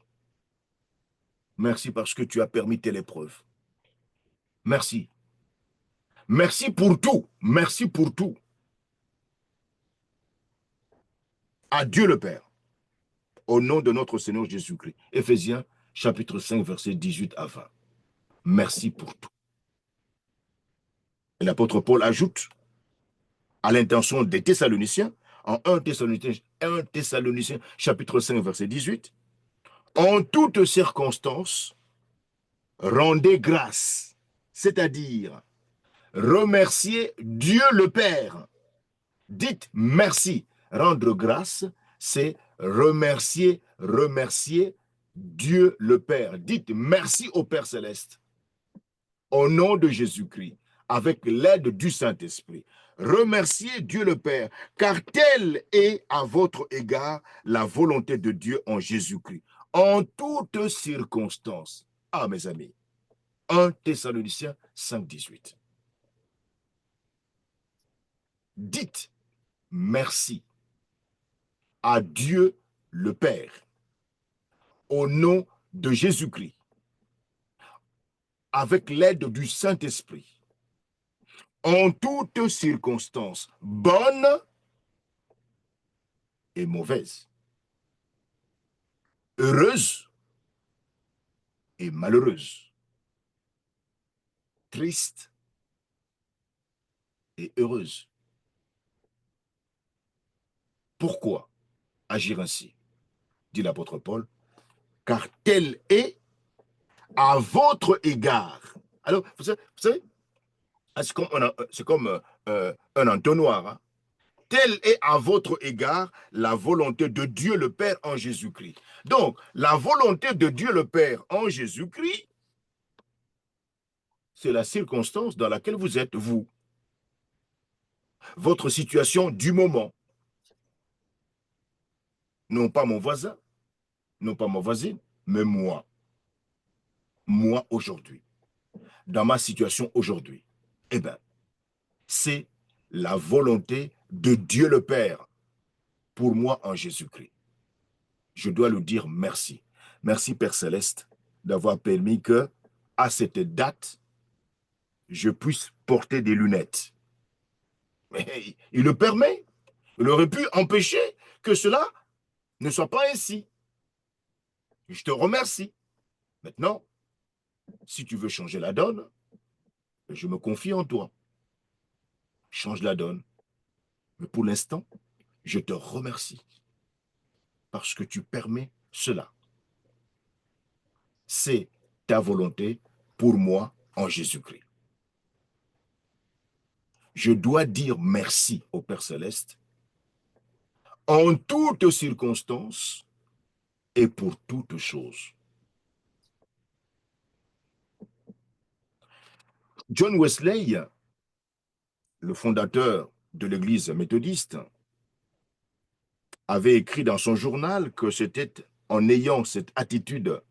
Merci parce que tu as permis telle épreuve. Merci. Merci pour tout. Merci pour tout. à Dieu le Père, au nom de notre Seigneur Jésus-Christ. Éphésiens chapitre 5, versets 18 à 20. Merci pour tout. Et l'apôtre Paul ajoute à l'intention des Thessaloniciens, en 1 Thessaloniciens chapitre 5, verset 18, en toutes circonstances, rendez grâce, c'est-à-dire remerciez Dieu le Père. Dites merci. Rendre grâce, c'est remercier Dieu le Père. Dites merci au Père céleste. Au nom de Jésus-Christ, avec l'aide du Saint-Esprit. Remerciez Dieu le Père, car telle est à votre égard la volonté de Dieu en Jésus-Christ, en toutes circonstances. Ah, mes amis, 1 Thessaloniciens 5, 18. Dites merci à Dieu le Père, au nom de Jésus-Christ, avec l'aide du Saint-Esprit, en toutes circonstances, bonnes et mauvaises, heureuses et malheureuses, tristes et heureuses. Pourquoi agir ainsi, dit l'apôtre Paul, car tel est à votre égard. Alors, vous savez c'est comme un entonnoir. Hein? Tel est à votre égard la volonté de Dieu le Père en Jésus-Christ. Donc, la volonté de Dieu le Père en Jésus-Christ, c'est la circonstance dans laquelle vous êtes, vous. Votre situation du moment. Non pas mon voisin, non pas ma voisine, mais moi. Moi aujourd'hui. Dans ma situation aujourd'hui. Eh bien, c'est la volonté de Dieu le Père pour moi en Jésus-Christ. Je dois lui dire merci. Merci Père Céleste d'avoir permis que, à cette date, je puisse porter des lunettes. Mais il le permet. Il aurait pu empêcher que cela ne soit pas ainsi. Je te remercie. Maintenant, si tu veux changer la donne, je me confie en toi. Change la donne. Mais pour l'instant, je te remercie parce que tu permets cela. C'est ta volonté pour moi en Jésus-Christ. Je dois dire merci au Père Céleste en toutes circonstances et pour toutes choses. John Wesley, le fondateur de l'Église méthodiste, avait écrit dans son journal que c'était en ayant cette attitude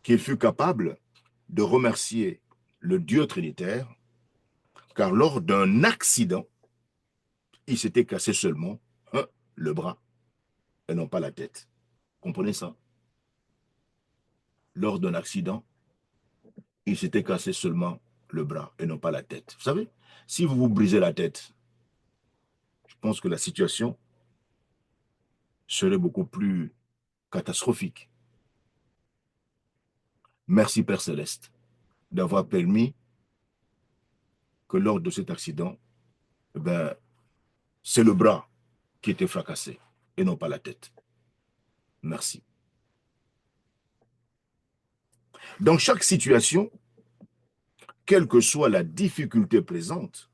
qu'il fut capable de remercier le Dieu trinitaire, car lors d'un accident, il s'était cassé seulement le bras et non pas la tête. Comprenez ça? Lors d'un accident, il s'était cassé seulement le bras et non pas la tête. Vous savez, si vous vous brisez la tête, je pense que la situation serait beaucoup plus catastrophique. Merci Père Céleste d'avoir permis que lors de cet accident, ben, c'est le bras qui était fracassé et non pas la tête. Merci. Dans chaque situation, quelle que soit la difficulté présente,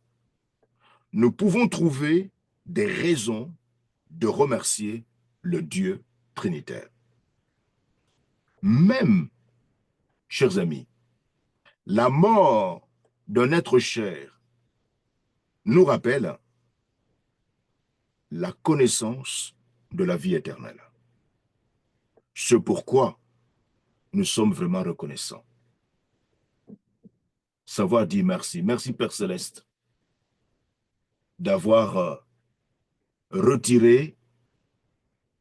nous pouvons trouver des raisons de remercier le Dieu trinitaire. Même, chers amis, la mort d'un être cher nous rappelle la connaissance de la vie éternelle. C'est pourquoi nous sommes vraiment reconnaissants. Savoir dire merci. Merci Père Céleste d'avoir retiré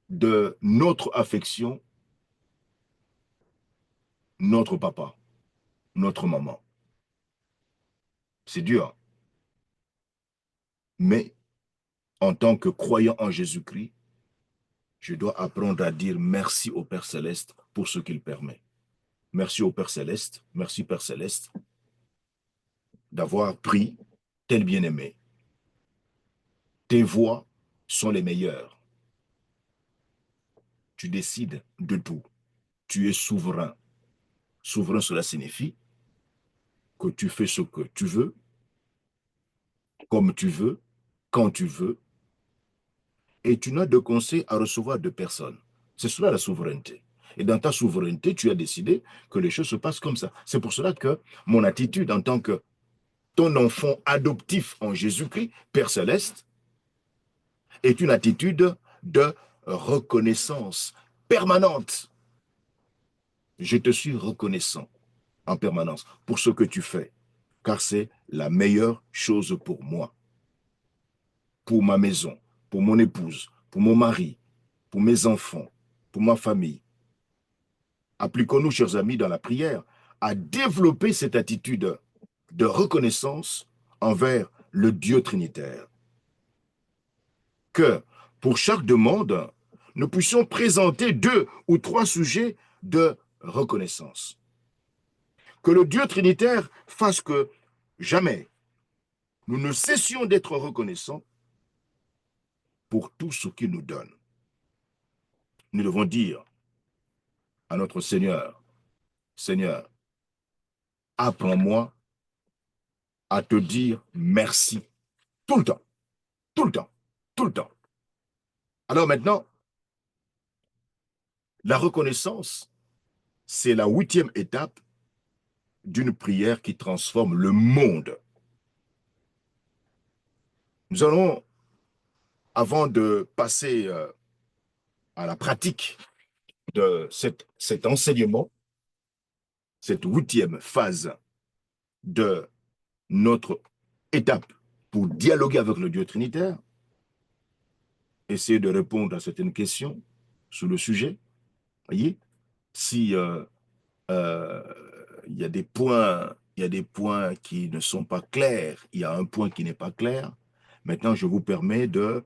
de notre affection notre papa, notre maman. C'est dur. Mais en tant que croyant en Jésus-Christ, je dois apprendre à dire merci au Père Céleste pour ce qu'il permet. Merci au Père Céleste, merci Père Céleste, d'avoir pris tel bien-aimé. Tes voies sont les meilleures. Tu décides de tout. Tu es souverain. Souverain, cela signifie que tu fais ce que tu veux, comme tu veux, quand tu veux, et tu n'as de conseil à recevoir de personne. C'est cela la souveraineté. Et dans ta souveraineté, tu as décidé que les choses se passent comme ça. C'est pour cela que mon attitude en tant que ton enfant adoptif en Jésus-Christ, Père Céleste, est une attitude de reconnaissance permanente. Je te suis reconnaissant en permanence pour ce que tu fais, car c'est la meilleure chose pour moi, pour ma maison, pour mon épouse, pour mon mari, pour mes enfants, pour ma famille. Appliquons-nous, chers amis, dans la prière, à développer cette attitude de reconnaissance envers le Dieu trinitaire. Que pour chaque demande, nous puissions présenter 2 ou 3 sujets de reconnaissance. Que le Dieu trinitaire fasse que jamais nous ne cessions d'être reconnaissants pour tout ce qu'il nous donne. Nous devons dire à notre Seigneur, Seigneur, apprends-moi à te dire merci tout le temps, tout le temps, tout le temps. Alors maintenant, la reconnaissance, c'est la 8e étape d'une prière qui transforme le monde. Nous allons, avant de passer à la pratique de cet enseignement, cette 8e phase de notre étape pour dialoguer avec le Dieu trinitaire, essayer de répondre à certaines questions sur le sujet. Voyez, si euh, il y a des points qui ne sont pas clairs, il y a un point qui n'est pas clair. Maintenant, je vous permets de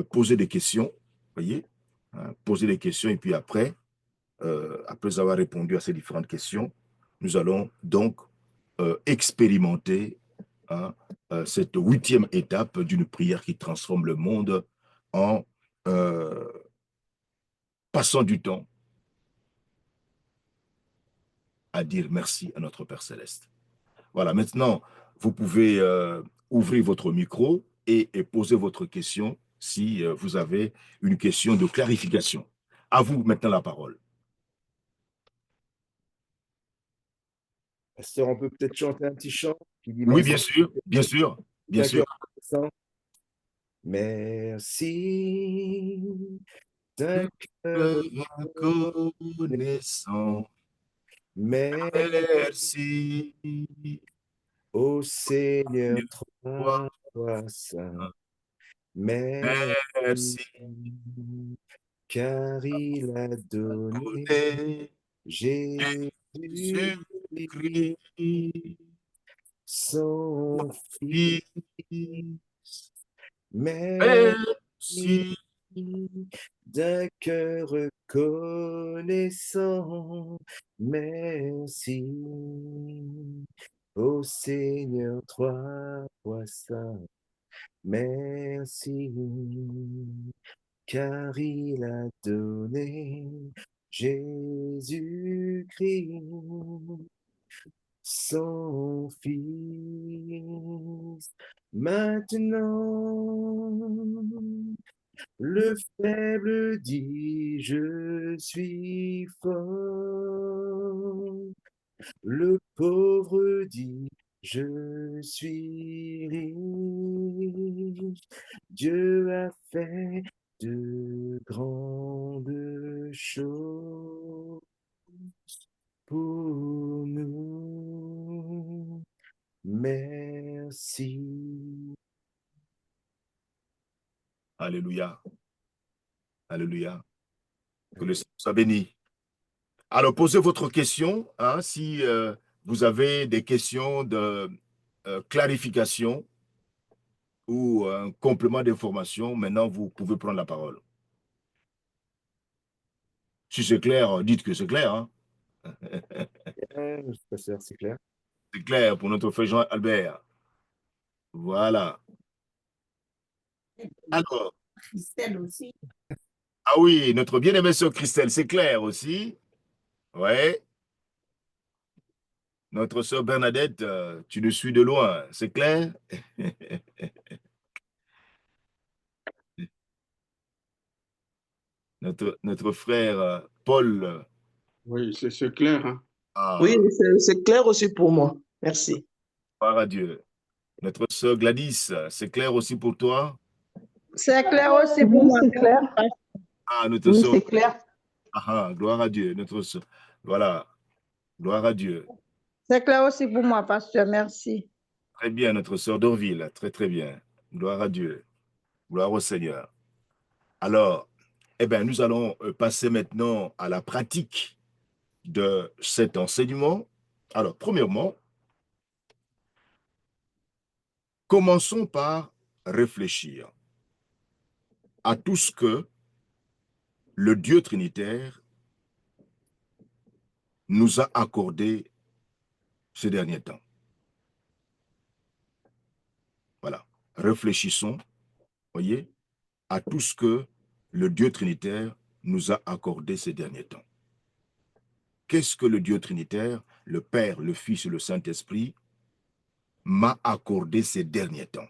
poser des questions, voyez, hein, poser des questions et puis après avoir répondu à ces différentes questions, nous allons donc expérimenter, hein, cette 8e étape d'une prière qui transforme le monde en euh, passant du temps à dire merci à notre Père Céleste. Voilà, maintenant, vous pouvez ouvrir votre micro et poser votre question si vous avez une question de clarification. À vous maintenant la parole. Pasteur, on peut peut-être chanter un petit chant qui dit Oui, merci. bien sûr, bien sûr, bien D'un sûr. cœur reconnaissant. Merci d'un cœur Reconnaissant, mais merci, au Seigneur toi, trois saint. Merci merci, car il a donné connais Jésus Jésus-Christ, son Fils. Fils. Merci Merci, d'un cœur reconnaissant. Merci au Seigneur trois fois saint. Merci car il a donné Jésus-Christ, son Fils. Maintenant, le faible dit, je suis fort. Le pauvre dit, je suis riche. Dieu a fait de grandes choses pour nous. Merci. Alléluia, Alléluia. Que le Seigneur soit béni. Alors, posez votre question, hein, si vous avez des questions de clarification. ou un complément d'information, maintenant vous pouvez prendre la parole. Si c'est clair, dites que c'est clair. Hein. C'est clair. C'est clair pour notre frère Jean-Albert. Voilà. Alors, Christelle aussi. ah oui, notre bien-aimée sœur Christelle, c'est clair aussi. Ouais. Notre sœur Bernadette, tu nous suis de loin, c'est clair? Notre frère Paul, Oui, c'est clair. Hein. Oui, ah, c'est clair aussi pour moi. Merci. gloire à Dieu. Notre sœur Gladys, c'est clair aussi pour toi? C'est clair aussi pour moi. C'est clair. Ah, notre Oui, sœur, c'est clair. gloire à Dieu. Notre sœur, voilà, gloire à Dieu. C'est clair aussi pour moi, pasteur. Merci. Très bien, notre sœur d'Orville, très très bien. Gloire à Dieu, gloire au Seigneur. Alors, eh bien, nous allons passer maintenant à la pratique de cet enseignement. Alors, premièrement, commençons par réfléchir à tout ce que le Dieu trinitaire nous a accordé ces derniers temps. Voilà. Réfléchissons, voyez, à tout ce que le Dieu trinitaire nous a accordé ces derniers temps. Qu'est-ce que le Dieu trinitaire, le Père, le Fils et le Saint-Esprit, m'a accordé ces derniers temps?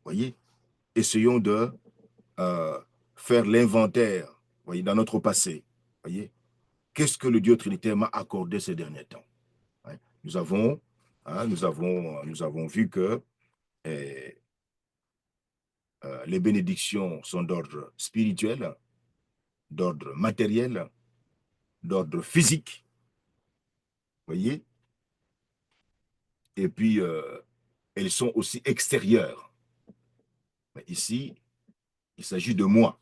Voyez, essayons de faire l'inventaire, voyez, dans notre passé. Voyez, qu'est-ce que le Dieu trinitaire m'a accordé ces derniers temps? Ouais. Nous avons vu que les bénédictions sont d'ordre spirituel, d'ordre matériel, d'ordre physique, voyez, et puis elles sont aussi extérieures. Mais ici, il s'agit de moi.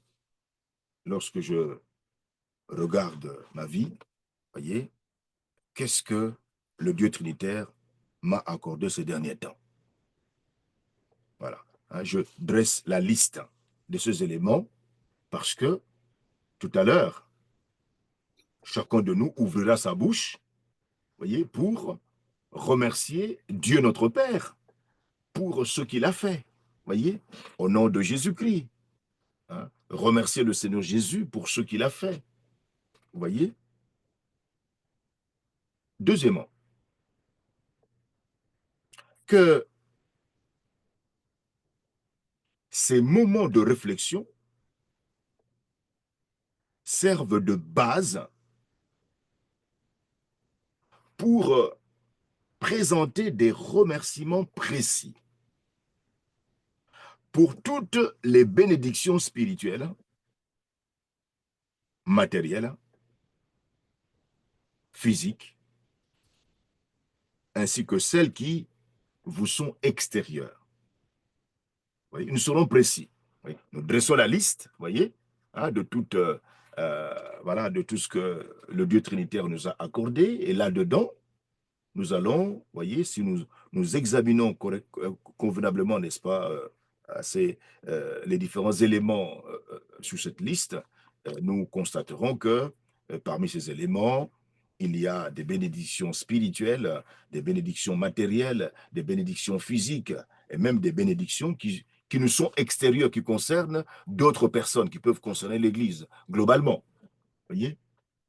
Lorsque je regarde ma vie, voyez, qu'est-ce que le Dieu trinitaire m'a accordé ces derniers temps? Voilà. Je dresse la liste de ces éléments parce que tout à l'heure, chacun de nous ouvrira sa bouche, voyez, pour remercier Dieu notre Père pour ce qu'il a fait, voyez, au nom de Jésus-Christ. Hein, remercier le Seigneur Jésus pour ce qu'il a fait, vous voyez. Deuxièmement, que ces moments de réflexion servent de base pour présenter des remerciements précis pour toutes les bénédictions spirituelles, matérielles, physiques, ainsi que celles qui vous sont extérieures. Voyez, nous serons précis. Voyez, nous dressons la liste, voyez, hein, de voilà, de tout ce que le Dieu trinitaire nous a accordé. Et là-dedans, nous allons, voyez, si nous examinons convenablement, n'est-ce pas, les différents éléments sur cette liste, nous constaterons que parmi ces éléments, il y a des bénédictions spirituelles, des bénédictions matérielles, des bénédictions physiques et même des bénédictions qui nous sont extérieures, qui concernent d'autres personnes, qui peuvent concerner l'Église globalement. Voyez,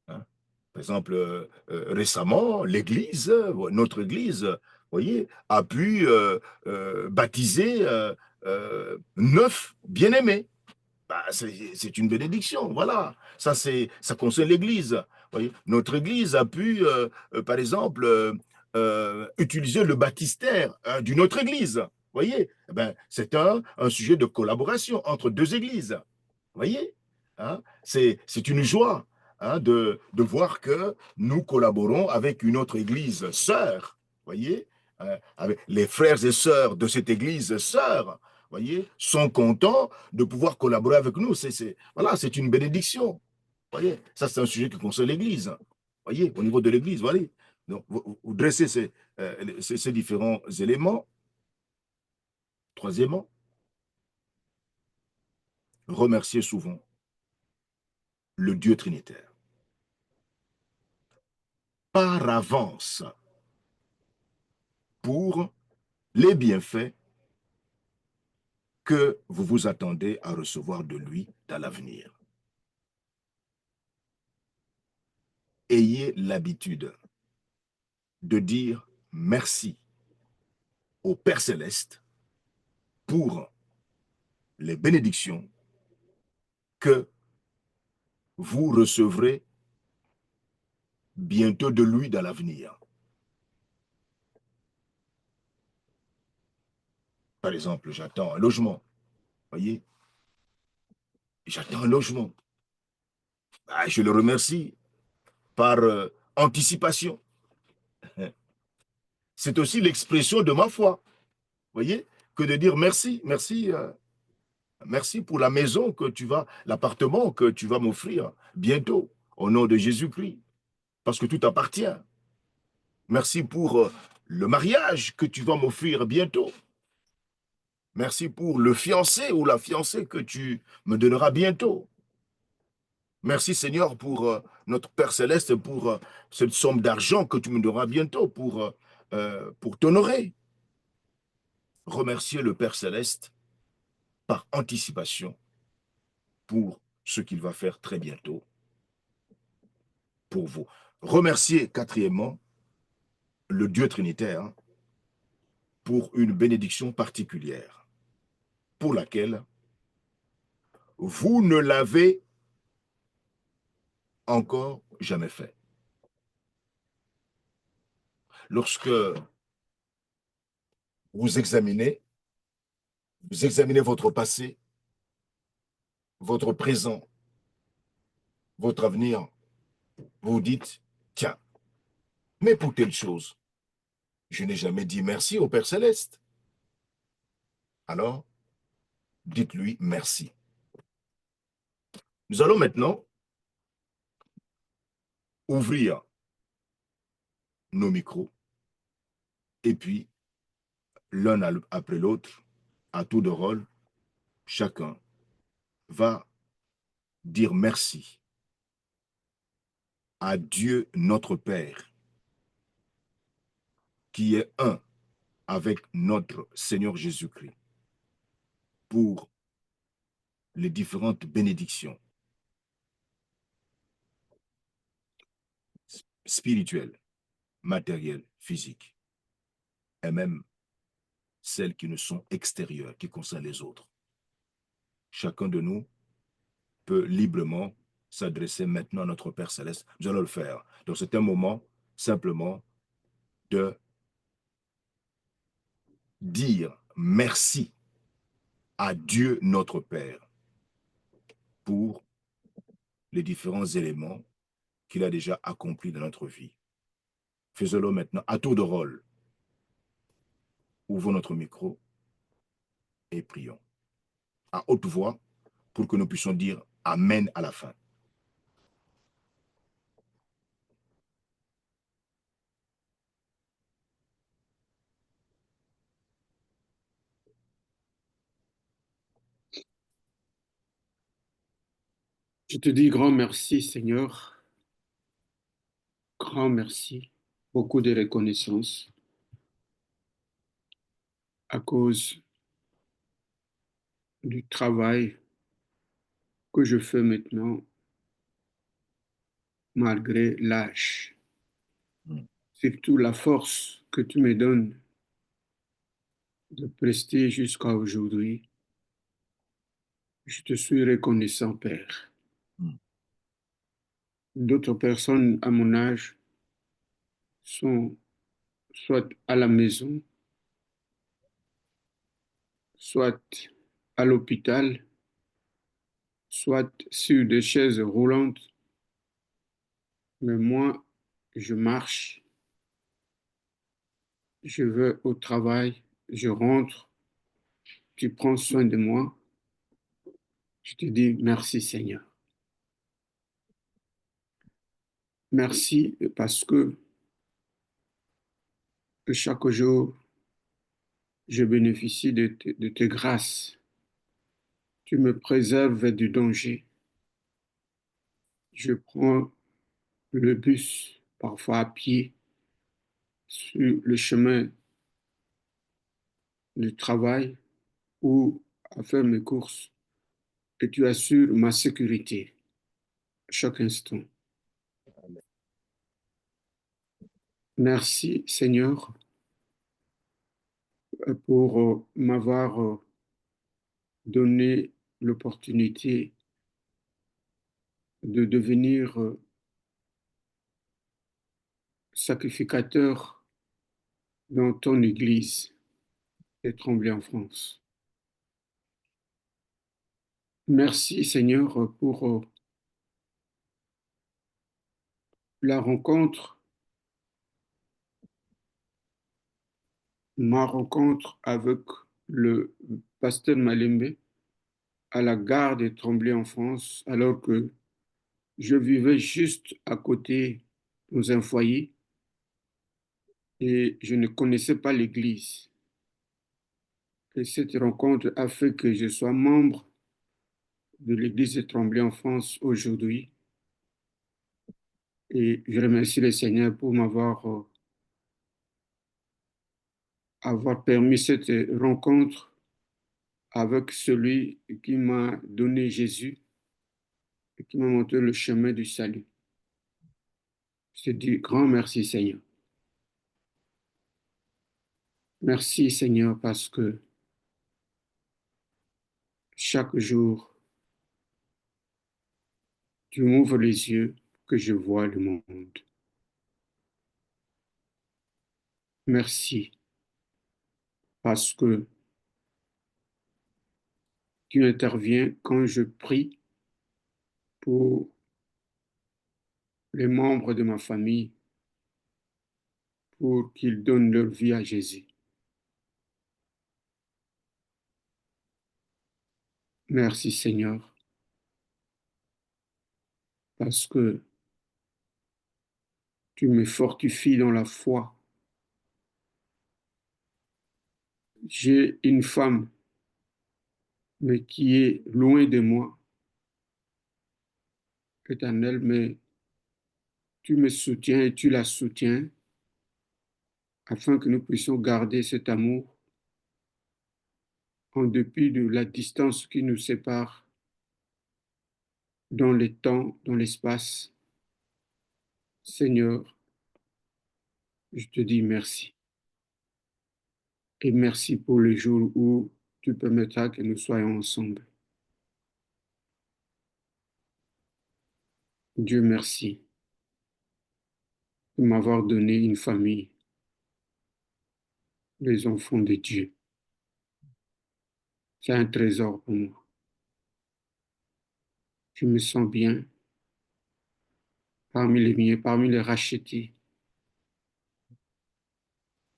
hein? Par exemple, récemment, l'Église, notre Église, voyez, a pu baptiser 9 bien-aimés. Bah, c'est une bénédiction, voilà. Ça concerne l'Église. Voyez, notre Église a pu, par exemple, utiliser le baptistère d'une autre Église. Voyez, eh ben, c'est un sujet de collaboration entre deux Églises. Voyez, hein? C'est une joie, hein, de voir que nous collaborons avec une autre Église sœur. Voyez, avec les frères et sœurs de cette Église sœur, voyez, sont contents de pouvoir collaborer avec nous. Voilà, c'est une bénédiction. Voyez, ça c'est un sujet qui concerne l'Église. Voyez, au niveau de l'Église, voyez. Donc, vous dressez ces différents éléments. Troisièmement, remerciez souvent le Dieu trinitaire par avance pour les bienfaits que vous vous attendez à recevoir de lui dans l'avenir. Ayez l'habitude de dire merci au Père Céleste pour les bénédictions que vous recevrez bientôt de lui dans l'avenir. Par exemple, j'attends un logement. Voyez, j'attends un logement. Ah, je le remercie par anticipation. C'est aussi l'expression de ma foi. Voyez, que de dire merci, merci, merci pour la maison que tu vas, l'appartement que tu vas m'offrir bientôt, au nom de Jésus-Christ, parce que tout appartient. Merci pour le mariage que tu vas m'offrir bientôt. Merci pour le fiancé ou la fiancée que tu me donneras bientôt. Merci Seigneur pour notre Père Céleste, pour cette somme d'argent que tu me donneras bientôt pour t'honorer. Remercier le Père Céleste par anticipation pour ce qu'il va faire très bientôt pour vous. Remercier quatrièmement le Dieu Trinitaire pour une bénédiction particulière pour laquelle vous ne l'avez encore jamais fait. Lorsque vous examinez votre passé, votre présent, votre avenir, vous vous dites, tiens, mais pour telle chose, je n'ai jamais dit merci au Père Céleste. Alors, dites-lui merci. Nous allons maintenant ouvrir nos micros et puis, l'un après l'autre, à tour de rôle, chacun va dire merci à Dieu notre Père, qui est un avec notre Seigneur Jésus-Christ, pour les différentes bénédictions spirituelles, matérielles, physiques, et même celles qui ne sont extérieures, qui concernent les autres. Chacun de nous peut librement s'adresser maintenant à notre Père Céleste. Nous allons le faire. Donc c'est un moment simplement de dire merci à Dieu notre Père pour les différents éléments qu'il a déjà accomplis dans notre vie. Faisons-le maintenant à tour de rôle. Ouvrons notre micro et prions à haute voix pour que nous puissions dire Amen à la fin. Je te dis grand merci, Seigneur. Grand merci. Beaucoup de reconnaissance à cause du travail que je fais maintenant malgré l'âge. Surtout la force que tu me donnes de prester jusqu'à aujourd'hui. Je te suis reconnaissant, Père. D'autres personnes à mon âge sont soit à la maison, soit à l'hôpital, soit sur des chaises roulantes. Mais moi, je marche, je vais au travail, je rentre, tu prends soin de moi. Je te dis merci, Seigneur. Merci parce que chaque jour, je bénéficie de tes grâces. Tu me préserves du danger. Je prends le bus, parfois à pied, sur le chemin du travail ou à faire mes courses. Et tu assures ma sécurité à chaque instant. Merci Seigneur pour m'avoir donné l'opportunité de devenir sacrificateur dans ton Église et Tremblay en France. Merci Seigneur pour la rencontre, ma rencontre avec le pasteur Malembe à la gare de Tremblay en France, alors que je vivais juste à côté dans un foyer et je ne connaissais pas l'Église. Et cette rencontre a fait que je sois membre de l'Église de Tremblay en France aujourd'hui. Et je remercie le Seigneur pour avoir permis cette rencontre avec celui qui m'a donné Jésus et qui m'a montré le chemin du salut. Je te dis grand merci Seigneur. Merci Seigneur parce que chaque jour, tu m'ouvres les yeux que je vois le monde. Merci parce que tu interviens quand je prie pour les membres de ma famille pour qu'ils donnent leur vie à Jésus. Merci Seigneur parce que tu me fortifies dans la foi. J'ai une femme, mais qui est loin de moi, Éternel, mais tu me soutiens et tu la soutiens afin que nous puissions garder cet amour en dépit de la distance qui nous sépare dans le temps, dans l'espace. Seigneur, je te dis merci. Et merci pour le jour où tu permettras que nous soyons ensemble. Dieu merci de m'avoir donné une famille, les enfants de Dieu. C'est un trésor pour moi. Je me sens bien parmi les miens, parmi les rachetés.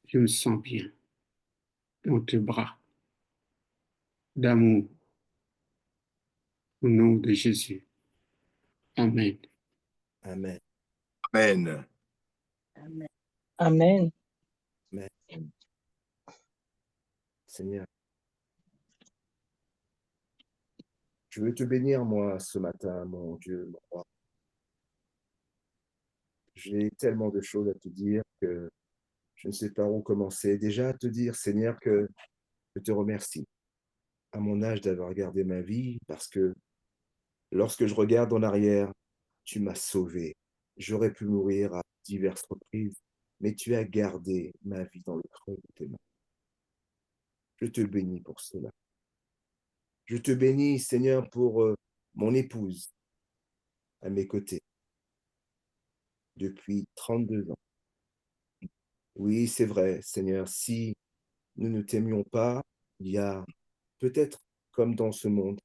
Je me sens bien dans tes bras d'amour au nom de Jésus. Amen. Amen. Amen. Amen. Amen. Seigneur, je veux te bénir, moi, ce matin, mon Dieu, mon roi. J'ai tellement de choses à te dire que je ne sais pas où commencer. Déjà à te dire, Seigneur, que je te remercie à mon âge d'avoir gardé ma vie parce que lorsque je regarde en arrière, tu m'as sauvé. J'aurais pu mourir à diverses reprises, mais tu as gardé ma vie dans le creux de tes mains. Je te bénis pour cela. Je te bénis, Seigneur, pour mon épouse à mes côtés depuis 32 ans. Oui, c'est vrai, Seigneur, si nous ne t'aimions pas, il y a peut-être comme dans ce monde,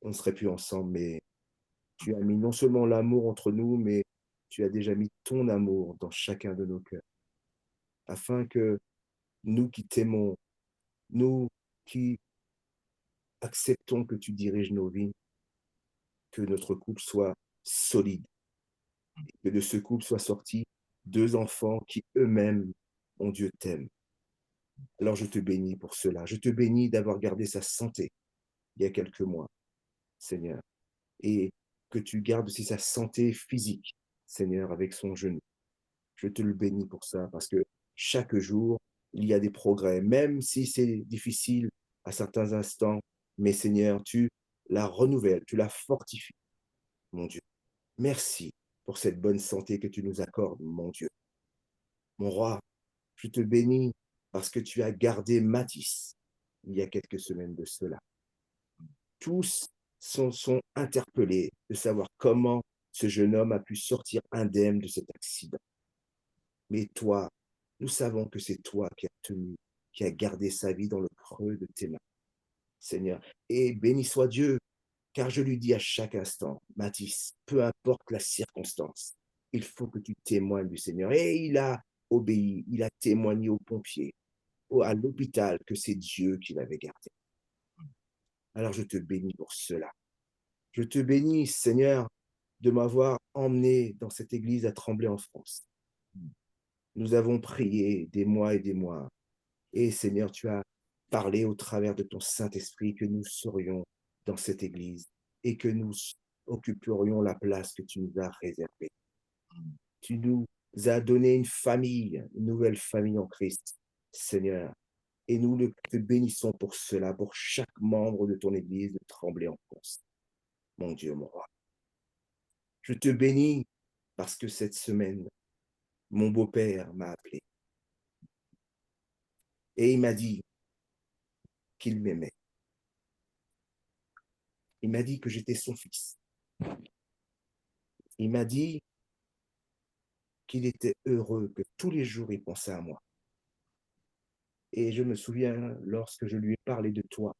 on ne serait plus ensemble, mais tu as mis non seulement l'amour entre nous, mais tu as déjà mis ton amour dans chacun de nos cœurs, afin que nous qui t'aimons, nous qui acceptons que tu diriges nos vies, que notre couple soit solide, et que de ce couple soient sortis deux enfants qui eux-mêmes, mon Dieu, t'aiment. Alors je te bénis pour cela. Je te bénis d'avoir gardé sa santé il y a quelques mois, Seigneur, et que tu gardes aussi sa santé physique, Seigneur, avec son genou. Je te le bénis pour ça, parce que chaque jour, il y a des progrès, même si c'est difficile à certains instants, mais Seigneur, tu la renouvelles, tu la fortifies, mon Dieu. Merci pour cette bonne santé que tu nous accordes, mon Dieu. Mon roi, je te bénis parce que tu as gardé Mathis il y a quelques semaines de cela. Tous sont interpellés de savoir comment ce jeune homme a pu sortir indemne de cet accident. Mais toi, nous savons que c'est toi qui as tenu, qui as gardé sa vie dans le creux de tes mains, Seigneur. Et béni soit Dieu, car je lui dis à chaque instant, Mathis, peu importe la circonstance, il faut que tu témoignes du Seigneur. Et il a obéi, il a témoigné aux pompiers, à l'hôpital, que c'est Dieu qui l'avait gardé. Alors je te bénis pour cela. Je te bénis, Seigneur, de m'avoir emmené dans cette église à Tremblay en France. Nous avons prié des mois et des mois. Et Seigneur, tu as parlé au travers de ton Saint-Esprit que nous serions dans cette église et que nous occuperions la place que tu nous as réservée. Tu nous as donné une famille, une nouvelle famille en Christ, Seigneur. Et nous te bénissons pour cela, pour chaque membre de ton église de Tremblay en France. Mon Dieu, mon roi. Je te bénis parce que cette semaine, mon beau-père m'a appelé. Et il m'a dit qu'il m'aimait. Il m'a dit que j'étais son fils. Il m'a dit qu'il était heureux, que tous les jours il pensait à moi. Et je me souviens, lorsque je lui ai parlé de toi,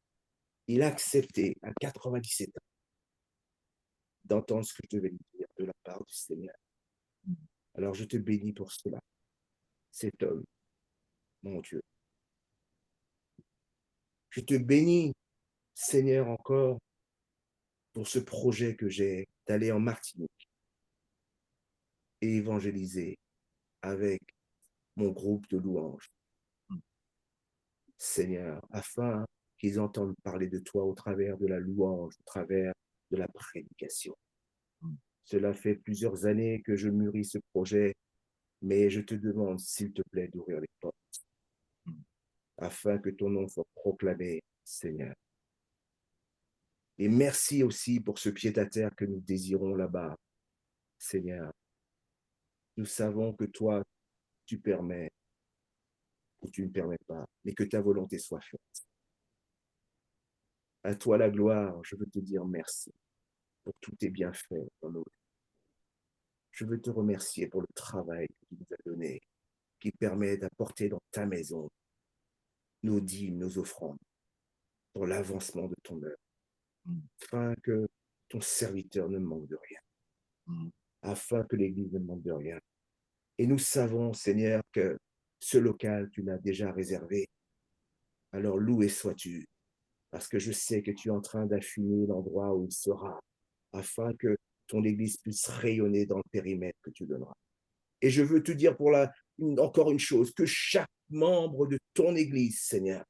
il a accepté à 97 ans d'entendre ce que je devais lui dire de la part du Seigneur. Alors je te bénis pour cela, cet homme, mon Dieu. Je te bénis, Seigneur, encore pour ce projet que j'ai d'aller en Martinique et évangéliser avec mon groupe de louanges. Seigneur, afin qu'ils entendent parler de toi au travers de la louange, au travers de la prédication. Cela fait plusieurs années que je mûris ce projet, mais je te demande, s'il te plaît, d'ouvrir les portes, afin que ton nom soit proclamé, Seigneur. Et merci aussi pour ce pied-à-terre que nous désirons là-bas, Seigneur. Nous savons que toi, tu permets ou tu ne permets pas, mais que ta volonté soit faite. À toi la gloire, je veux te dire merci pour tous tes bienfaits dans nos vies. Je veux te remercier pour le travail que tu nous as donné, qui permet d'apporter dans ta maison nos dîmes, nos offrandes, pour l'avancement de ton œuvre, afin que ton serviteur ne manque de rien, afin que l'Église ne manque de rien. Et nous savons, Seigneur, que ce local, tu l'as déjà réservé. Alors loué sois-tu, parce que je sais que tu es en train d'affiner l'endroit où il sera, afin que ton Église puisse rayonner dans le périmètre que tu donneras. Et je veux te dire encore une chose, que chaque membre de ton Église, Seigneur,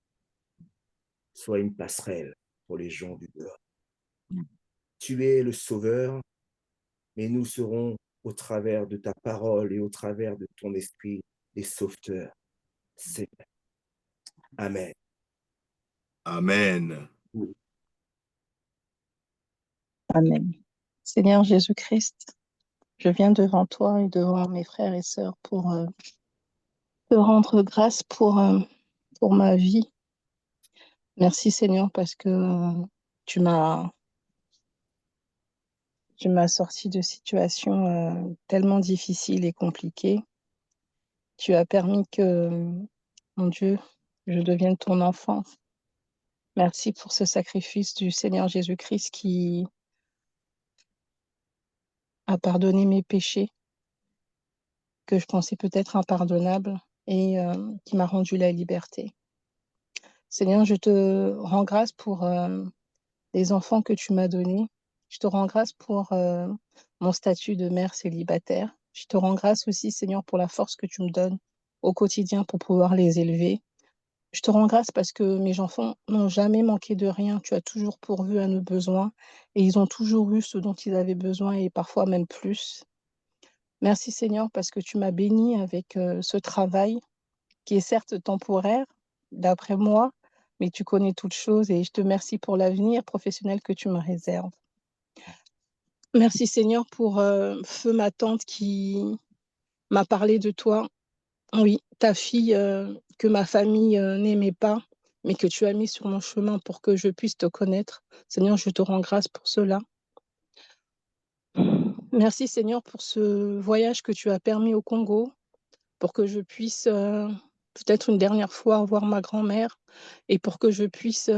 soit une passerelle pour les gens du dehors. Tu es le Sauveur, mais nous serons au travers de ta parole et au travers de ton esprit les sauveteurs. Seigneur. Amen. Amen. Amen. Seigneur Jésus-Christ, je viens devant toi et devant mes frères et sœurs pour te rendre grâce pour ma vie. Merci Seigneur parce que tu m'as sorti de situations tellement difficiles et compliquées. Tu as permis que, mon Dieu, je devienne ton enfant. Merci pour ce sacrifice du Seigneur Jésus-Christ qui a pardonné mes péchés, que je pensais peut-être impardonnables, et qui m'a rendu la liberté. Seigneur, je te rends grâce pour les enfants que tu m'as donnés. Je te rends grâce pour mon statut de mère célibataire. Je te rends grâce aussi, Seigneur, pour la force que tu me donnes au quotidien pour pouvoir les élever. Je te rends grâce parce que mes enfants n'ont jamais manqué de rien. Tu as toujours pourvu à nos besoins et ils ont toujours eu ce dont ils avaient besoin et parfois même plus. Merci Seigneur parce que tu m'as béni avec, ce travail qui est certes temporaire, d'après moi, mais tu connais toutes choses et je te remercie pour l'avenir professionnel que tu me réserves. Merci Seigneur pour, feu ma tante qui m'a parlé de toi. Oui, ta fille, que ma famille, n'aimait pas, mais que tu as mis sur mon chemin pour que je puisse te connaître. Seigneur, je te rends grâce pour cela. Merci Seigneur pour ce voyage que tu as permis au Congo, pour que je puisse, peut-être une dernière fois voir ma grand-mère et pour que je puisse,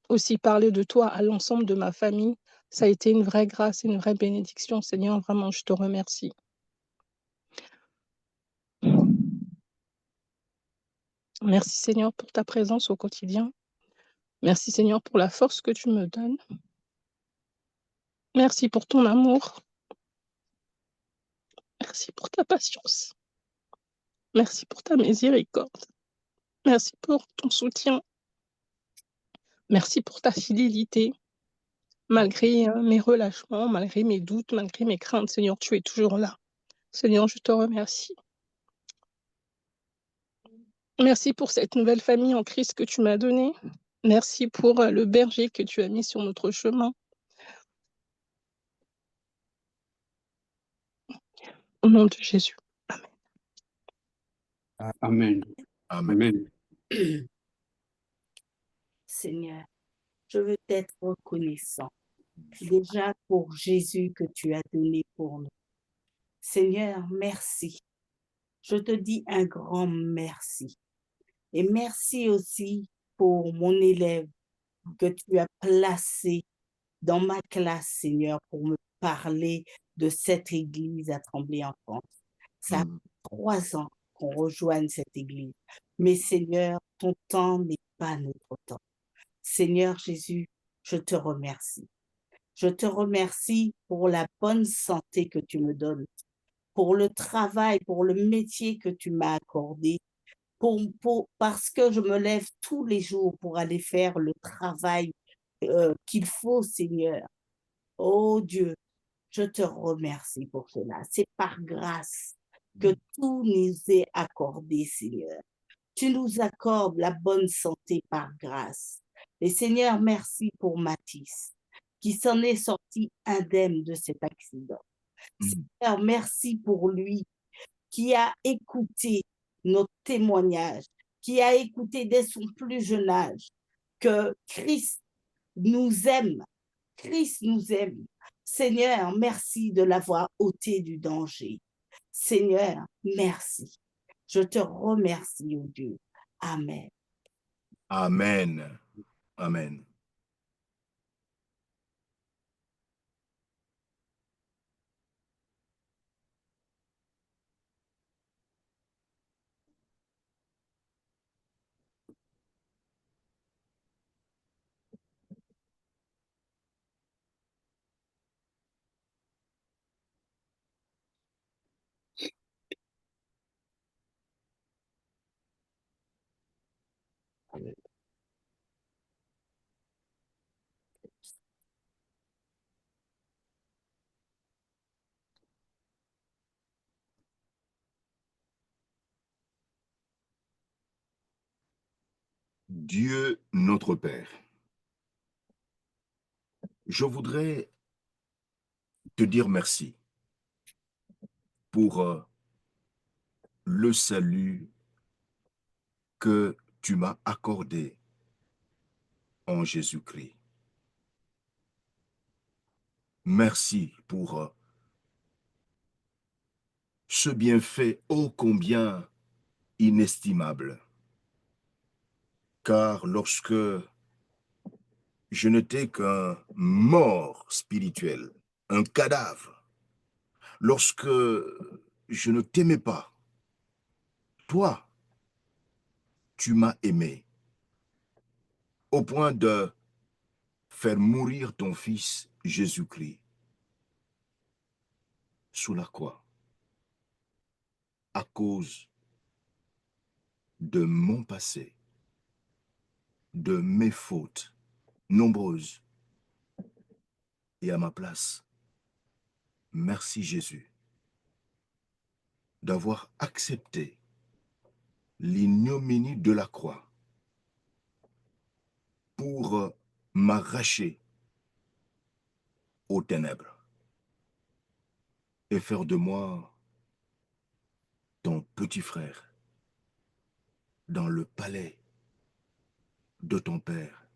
aussi parler de toi à l'ensemble de ma famille. Ça a été une vraie grâce et une vraie bénédiction. Seigneur, vraiment, je te remercie. Merci Seigneur pour ta présence au quotidien. Merci Seigneur pour la force que tu me donnes. Merci pour ton amour. Merci pour ta patience. Merci pour ta miséricorde. Merci pour ton soutien. Merci pour ta fidélité. Malgré, mes relâchements, malgré mes doutes, malgré mes craintes, Seigneur, tu es toujours là. Seigneur, je te remercie. Merci pour cette nouvelle famille en Christ que tu m'as donnée. Merci pour, le berger que tu as mis sur notre chemin. Au nom de Jésus. Amen. Amen. Amen. Seigneur, je veux t'être reconnaissant déjà pour Jésus que tu as donné pour nous. Seigneur, merci. Je te dis un grand merci. Et merci aussi pour mon élève que tu as placé dans ma classe, Seigneur, pour me parler de cette église à Tremblay-en-France. Ça fait 3 ans qu'on rejoigne cette église. Mais Seigneur, ton temps n'est pas notre temps. Seigneur Jésus, je te remercie. Je te remercie pour la bonne santé que tu me donnes, pour le travail, pour le métier que tu m'as accordé, parce que je me lève tous les jours pour aller faire le travail qu'il faut, Seigneur. Oh Dieu, je te remercie pour cela. C'est par grâce que tout nous est accordé, Seigneur. Tu nous accordes la bonne santé par grâce. Et Seigneur, merci pour Mathis, qui s'en est sorti indemne de cet accident. Seigneur, merci pour lui, qui a écouté notre témoignage, qui a écouté dès son plus jeune âge que Christ nous aime. Christ nous aime. Seigneur, merci de l'avoir ôté du danger. Seigneur, merci. Je te remercie, oh Dieu. Amen. Amen. Amen. Dieu notre Père, je voudrais te dire merci pour le salut que tu m'as accordé en Jésus-Christ. Merci pour ce bienfait ô combien inestimable. Car lorsque je n'étais qu'un mort spirituel, un cadavre, lorsque je ne t'aimais pas, toi, tu m'as aimé au point de faire mourir ton fils Jésus-Christ sous la croix à cause de mon passé, de mes fautes nombreuses et à ma place. Merci Jésus d'avoir accepté l'ignominie de la croix pour m'arracher aux ténèbres et faire de moi ton petit frère dans le palais de ton Père.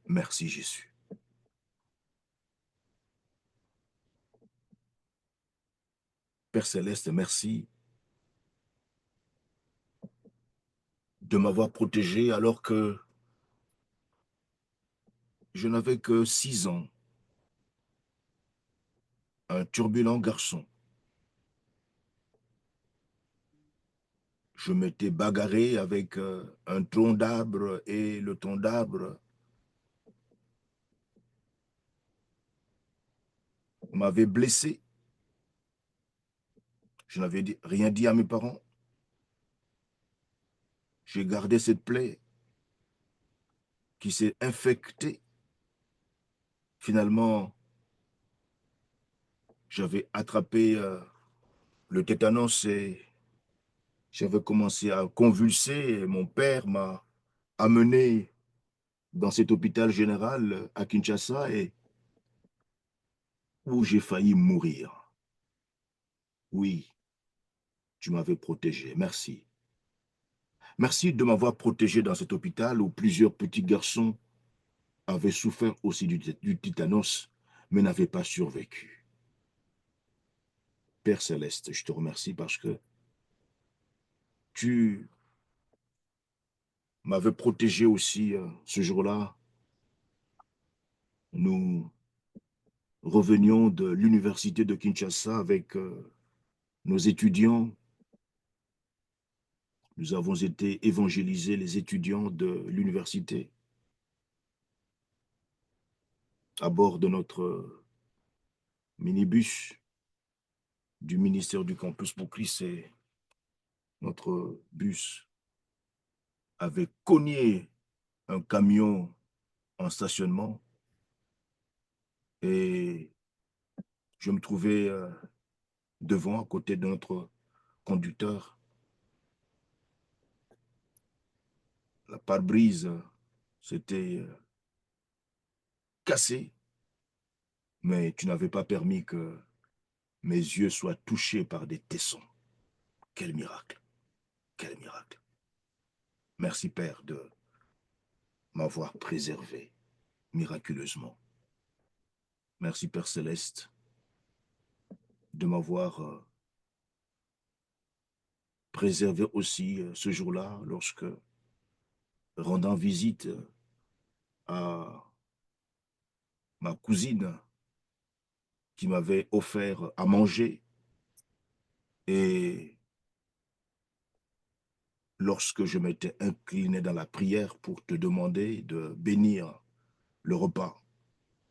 Merci Jésus. Père Céleste, merci de m'avoir protégé alors que je n'avais que 6 ans. Un turbulent garçon. Je m'étais bagarré avec un tronc d'arbre et le tronc d'arbre m'avait blessé. Je n'avais rien dit à mes parents. J'ai gardé cette plaie qui s'est infectée. Finalement, j'avais attrapé le tétanos et j'avais commencé à convulser. Et mon père m'a amené dans cet hôpital général à Kinshasa et où j'ai failli mourir. Oui, tu m'avais protégé. Merci. Merci de m'avoir protégé dans cet hôpital où plusieurs petits garçons avaient souffert aussi du tétanos, mais n'avaient pas survécu. Père Céleste, je te remercie parce que tu m'avais protégé aussi ce jour-là. Nous revenions de l'université de Kinshasa avec nos étudiants. Nous avons été évangéliser les étudiants de l'université à bord de notre minibus du ministère du Campus pour Christ et notre bus avait cogné un camion en stationnement et je me trouvais devant, à côté de notre conducteur. La pare-brise s'était cassée, mais tu n'avais pas permis que mes yeux soient touchés par des tessons. Quel miracle! Quel miracle! Merci Père de m'avoir préservé miraculeusement. Merci Père Céleste de m'avoir préservé aussi ce jour-là lorsque, rendant visite à ma cousine qui m'avait offert à manger et lorsque je m'étais incliné dans la prière pour te demander de bénir le repas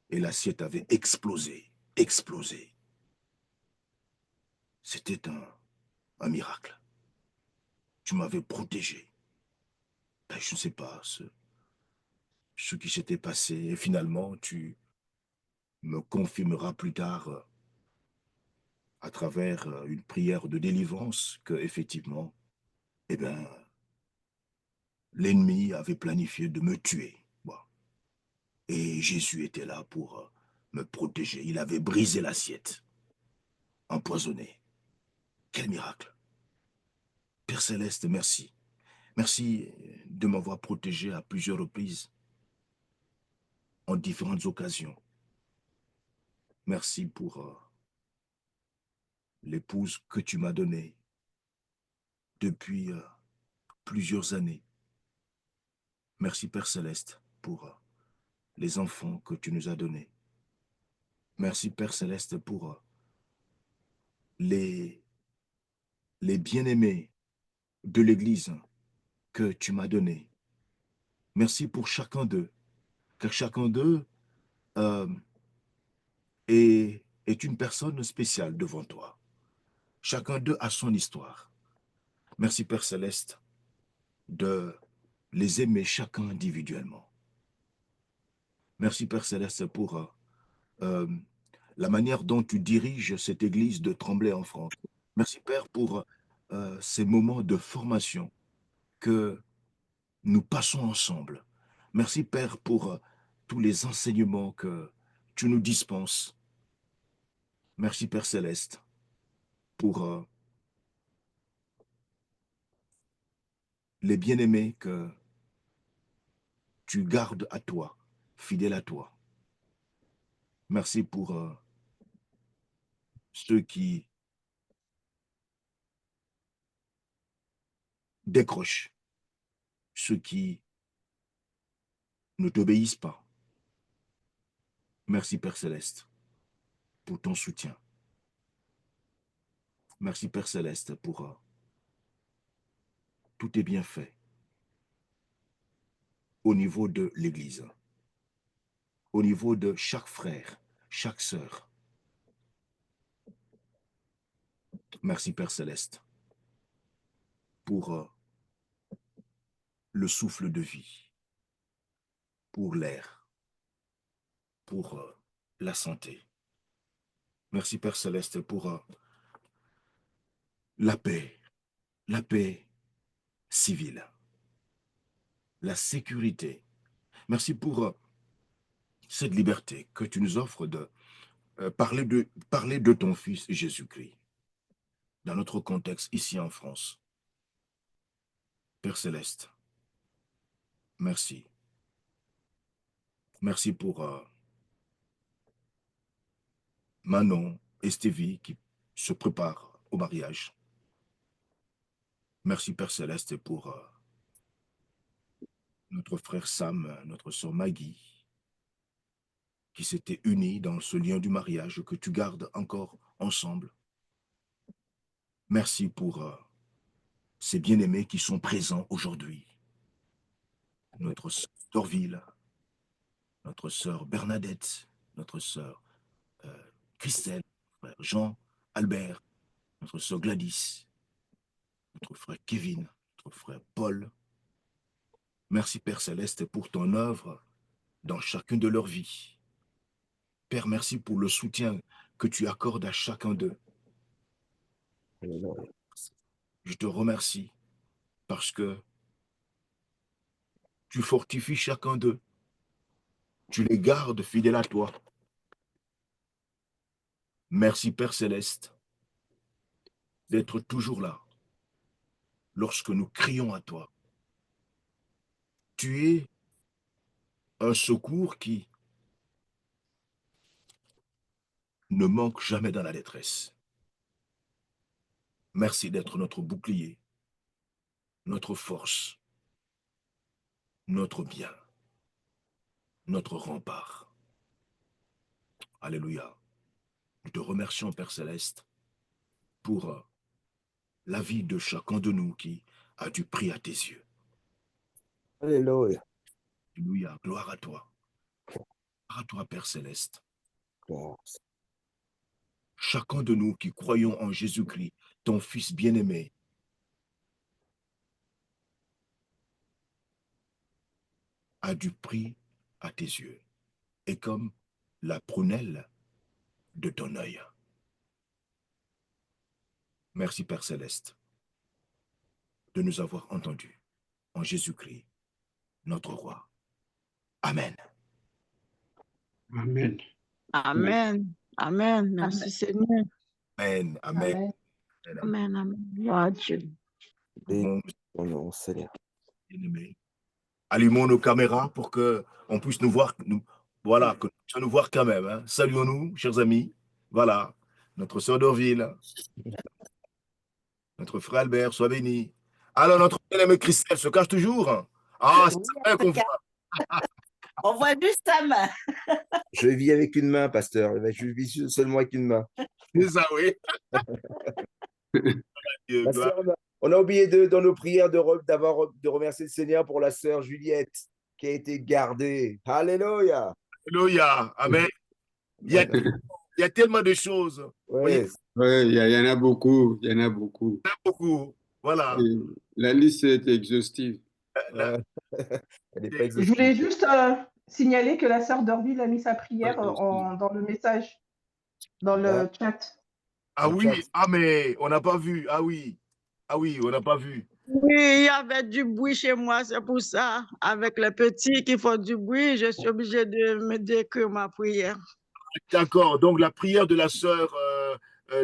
et l'assiette avait explosé, explosé. C'était un miracle. Tu m'avais protégé. Ben, je ne sais pas ce qui s'était passé et finalement tu me confirmeras plus tard à travers une prière de délivrance que effectivement, eh bien, l'ennemi avait planifié de me tuer. Bon. Et Jésus était là pour me protéger. Il avait brisé l'assiette, empoisonné. Quel miracle! Père Céleste, merci. Merci de m'avoir protégé à plusieurs reprises, en différentes occasions. Merci pour l'épouse que tu m'as donnée depuis plusieurs années. Merci Père Céleste pour les enfants que tu nous as donnés. Merci Père Céleste pour les bien-aimés de l'Église que tu m'as donnés. Merci pour chacun d'eux, car chacun d'eux est une personne spéciale devant toi. Chacun d'eux a son histoire. Merci Père Céleste de les aimer chacun individuellement. Merci Père Céleste pour la manière dont tu diriges cette église de Tremblay en France. Merci Père pour ces moments de formation que nous passons ensemble. Merci Père pour tous les enseignements que tu nous dispenses. Merci Père Céleste pour les bien-aimés que tu gardes à toi, fidèles à toi. Merci pour ceux qui décrochent, ceux qui ne t'obéissent pas. Merci Père Céleste pour ton soutien. Merci Père Céleste pour tous tes bienfaits au niveau de l'Église, au niveau de chaque frère, chaque sœur. Merci Père Céleste pour le souffle de vie, pour l'air, pour la santé. Merci Père Céleste pour la paix civile, la sécurité. Merci pour cette liberté que tu nous offres de parler de ton Fils Jésus-Christ dans notre contexte ici en France. Père Céleste, merci. Merci pour Manon et Stevie qui se préparent au mariage. Merci Père Céleste pour notre frère Sam, notre sœur Maggie, qui s'étaient unis dans ce lien du mariage que tu gardes encore ensemble. Merci pour ces bien-aimés qui sont présents aujourd'hui. Notre sœur Dorville, notre sœur Bernadette, notre sœur Christelle, frère Jean, Albert, notre sœur Gladys, notre frère Kevin, notre frère Paul. Merci Père Céleste pour ton œuvre dans chacune de leurs vies. Père, merci pour le soutien que tu accordes à chacun d'eux. Je te remercie parce que tu fortifies chacun d'eux. Tu les gardes fidèles à toi. Merci Père Céleste d'être toujours là lorsque nous crions à toi. Tu es un secours qui ne manque jamais dans la détresse. Merci d'être notre bouclier, notre force, notre bien, notre rempart. Alléluia. Nous te remercions, Père Céleste, pour la vie de chacun de nous qui a du prix à tes yeux. Alléluia. Alléluia. Gloire à toi. Gloire à toi, Père Céleste. Chacun de nous qui croyons en Jésus-Christ, ton Fils bien-aimé, a du prix à tes yeux, et comme la prunelle de ton œil. Merci Père Céleste de nous avoir entendus en Jésus-Christ, notre Roi. Amen. Amen. Amen. Amen. Merci Seigneur. Amen. Amen. Amen. Amen. Amen. Gloire à Dieu. Mon Bon, Seigneur. bien-aimé, allumons nos caméras pour qu'on puisse nous voir, voilà, que nous puissions nous voir quand même. Hein. Saluons-nous, chers amis. Voilà, notre sœur Dorville, notre frère Albert, sois béni. Alors, notre bien-aimé Christelle se cache toujours. Ah, c'est vrai qu'on voit. On voit juste ta main. Je vis avec une main, pasteur. Je vis seulement avec une main. C'est ça, oui. Dieu, gloire. Pasteur, on a oublié dans nos prières de remercier le Seigneur pour la sœur Juliette qui a été gardée. Alléluia. Alléluia. Amen. Il y a tellement de choses. Ouais. Voyez, Oui, il y en a beaucoup. Il y en a beaucoup. beaucoup. Voilà. Et la liste est exhaustive. la- Elle n'est pas c'est- Je exhaustive. voulais juste signaler que la sœur Dorville a mis sa prière dans le message, dans Là, le chat. Ah le chat. oui, ah mais on n'a pas vu. Ah oui, on n'a pas vu. Oui, il y avait du bruit chez moi, c'est pour ça. Avec les petits qui font du bruit, je suis obligée de me décrire ma prière. D'accord, donc la prière de la sœur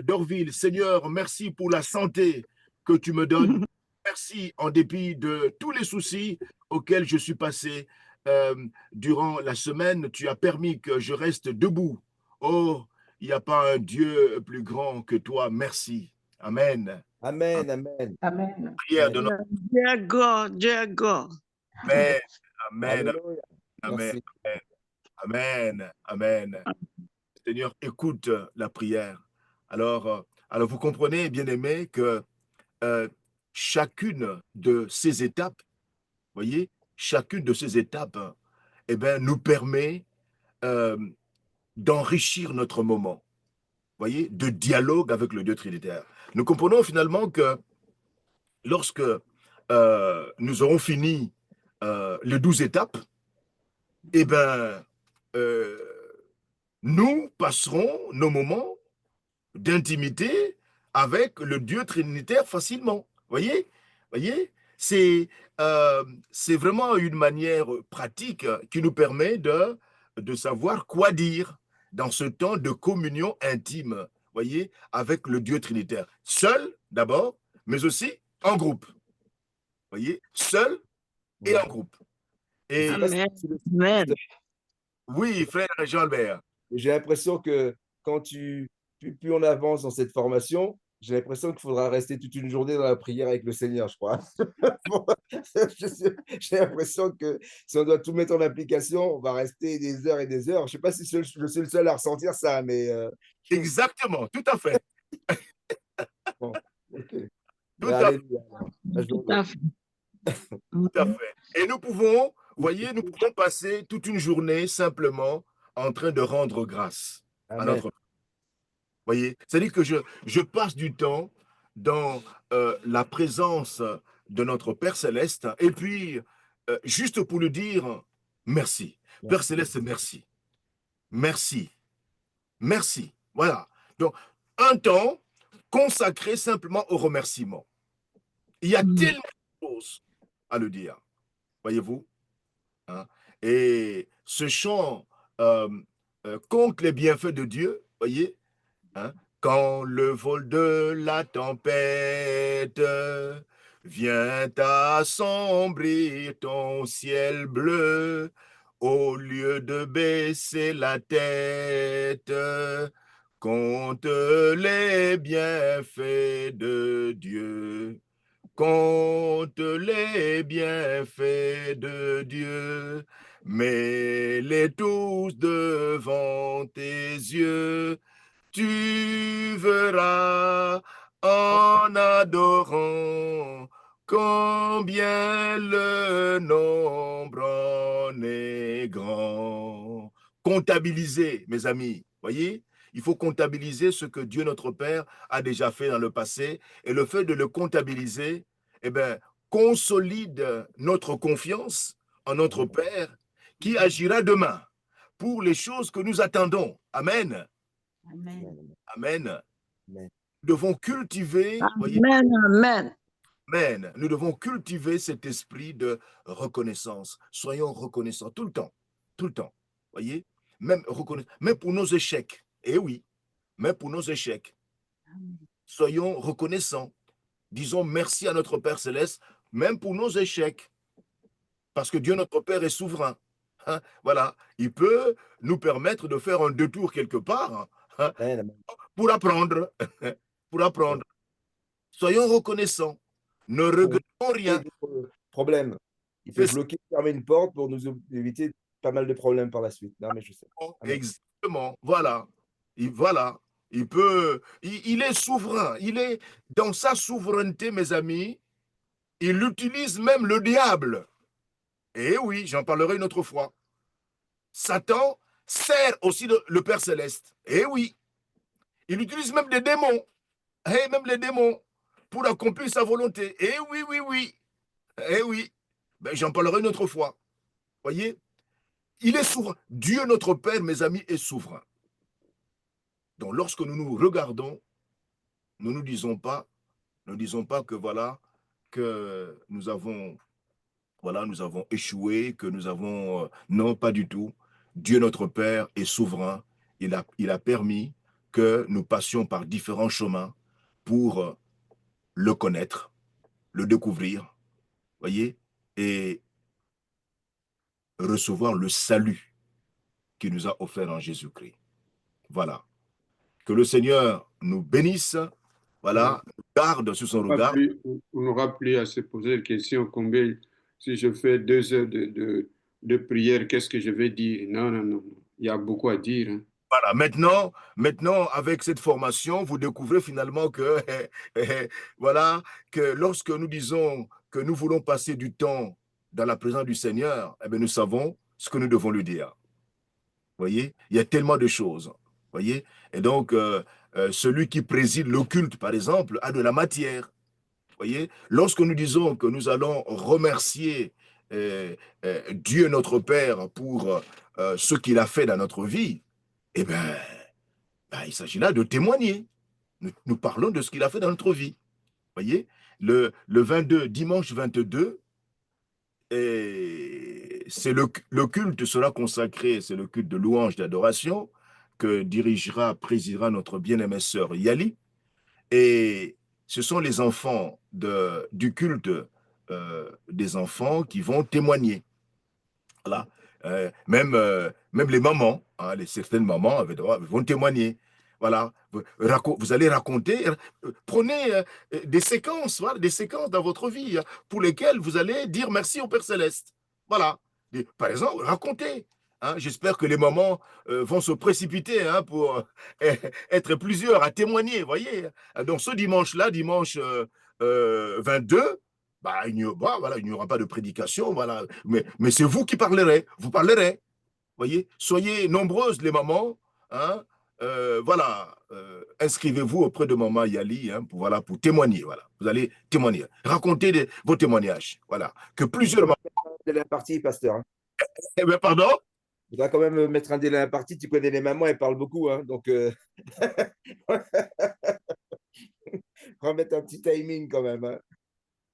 d'Orville. Seigneur, merci pour la santé que tu me donnes. Merci en dépit de tous les soucis auxquels je suis passé durant la semaine. Tu as permis que je reste debout. Oh, il n'y a pas un Dieu plus grand que toi. Merci. Amen. Amen, amen. Amen. Prière de notre Dear God, dear God. Amen. Amen. Alléluia. Amen. Merci. Amen. Amen. Seigneur, écoute la prière. Alors vous comprenez, bien-aimés, que chacune de ces étapes, voyez, chacune de ces étapes, eh ben, nous permet euh, d'enrichir notre moment, voyez, de dialogue avec le Dieu Trinitaire. Nous comprenons finalement que lorsque nous aurons fini les 12 étapes, eh ben, euh, nous passerons nos moments d'intimité avec le Dieu trinitaire facilement. Voyez, c'est vraiment une manière pratique qui nous permet de savoir quoi dire dans ce temps de communion intime, voyez, avec le Dieu trinitaire. Seul d'abord, mais aussi en groupe. Voyez, seul et en groupe. Je sais Et pas si Amen. c'est le- Amen. oui, frère Jean-Albert. J'ai l'impression que quand plus on avance dans cette formation, j'ai l'impression qu'il faudra rester toute une journée dans la prière avec le Seigneur, je crois. Bon, j'ai l'impression que si on doit tout mettre en application, on va rester des heures et des heures. Je ne sais pas si je suis le seul à ressentir ça, mais je trouve... Exactement, tout à fait. Bon, ok. Tout Mais à fait. alléluia. Alors. Ah, je Tout dois- à fait. Tout à fait. Et nous pouvons, voyez, nous pouvons passer toute une journée simplement en train de rendre grâce à Amen. notre... Voyez, c'est-à-dire que je passe du temps dans la présence de notre Père Céleste et puis, juste pour lui dire merci. Père Céleste, merci. Merci. Merci. Voilà. Donc, un temps consacré simplement au remerciement. Il y a tellement de choses à le dire. Voyez-vous? Hein. Et ce chant compte les bienfaits de Dieu, voyez, hein, quand le vol de la tempête vient assombrir ton ciel bleu, au lieu de baisser la tête, compte les bienfaits de Dieu. Compte les bienfaits de Dieu, mets-les tous devant tes yeux. Tu verras en adorant combien le nombre en est grand. Comptabiliser, mes amis, voyez? Il faut comptabiliser ce que Dieu notre Père a déjà fait dans le passé et le fait de le comptabiliser, eh bien, consolide notre confiance en notre Père qui agira demain pour les choses que nous attendons. Amen. Amen. Amen. Amen. Nous devons cultiver, voyez, Amen. Amen. amen. Nous devons cultiver cet esprit de reconnaissance. Soyons reconnaissants tout le temps. Tout le temps. Voyez, même pour nos échecs. Eh oui, même pour nos échecs. Soyons reconnaissants. Disons merci à notre Père Céleste, même pour nos échecs. Parce que Dieu, notre Père, est souverain. Hein, voilà, il peut nous permettre de faire un détour quelque part, hein, Amen. pour apprendre. Pour apprendre. Soyons reconnaissants. Ne regrettons rien. Problème. Il peut bloquer, fermer une porte pour nous éviter pas mal de problèmes par la suite. Non, mais je sais. Amen. Exactement. Voilà. Voilà. Il peut. Il est souverain. Il est dans sa souveraineté, mes amis. Il utilise même le diable. Et oui, j'en parlerai une autre fois. Satan sert aussi le Père Céleste. Et oui. Il utilise même des démons. Et même les démons pour accomplir sa volonté. Et oui, oui, oui. Eh oui, Ben, j'en parlerai une autre fois. Voyez, il est souverain. Dieu, notre Père, mes amis, est souverain. Donc, lorsque nous nous regardons, nous ne disons pas que voilà, que nous avons échoué, que nous avons... non, pas du tout. Dieu, notre Père, est souverain. Il a permis que nous passions par différents chemins pour le connaître, le découvrir, voyez, et recevoir le salut qu'il nous a offert en Jésus-Christ. Voilà. Que le Seigneur nous bénisse, voilà, garde sur son regard. On n'aura plus à se poser la question combien, si je fais 2 heures de prière, qu'est-ce que je vais dire? Non, non, non. Il y a beaucoup à dire. Hein. Voilà, maintenant, avec cette formation, vous découvrez finalement que, voilà, que lorsque nous disons que nous voulons passer du temps dans la présence du Seigneur, eh bien, nous savons ce que nous devons lui dire. Vous voyez, il y a tellement de choses. Vous voyez, et donc, celui qui préside le culte, par exemple, a de la matière. Vous voyez, lorsque nous disons que nous allons remercier Dieu notre Père pour ce qu'il a fait dans notre vie, eh bien, il s'agit là de témoigner. Nous parlons de ce qu'il a fait dans notre vie. Vous voyez, le 22, dimanche 22, c'est le culte sera consacré, c'est le culte de louange d'adoration que présidera notre bien-aimée sœur Yali. Et ce sont les enfants du culte des enfants qui vont témoigner. Voilà. Même les mamans, hein, certaines mamans vont témoigner. Voilà. Vous allez raconter, prenez des séquences, voilà, des séquences dans votre vie pour lesquelles vous allez dire merci au Père Céleste. Voilà. Par exemple, racontez. Hein, j'espère que les mamans vont se précipiter hein, pour être plusieurs à témoigner, voyez. Donc ce dimanche-là, dimanche 22, il n'y aura pas de prédication, voilà. Mais c'est vous qui parlerez, vous parlerez, voyez. Soyez nombreuses les mamans, hein, voilà. Inscrivez-vous auprès de maman Yali hein, pour témoigner, voilà. Vous allez témoigner, raconter vos témoignages, voilà. Que plusieurs mamans... De la partie, pasteur. Eh bien, pardon? Tu dois quand même mettre un délai à la partie. Tu connais les mamans, elles parlent beaucoup. Hein, donc, remettre un petit timing quand même. Hein.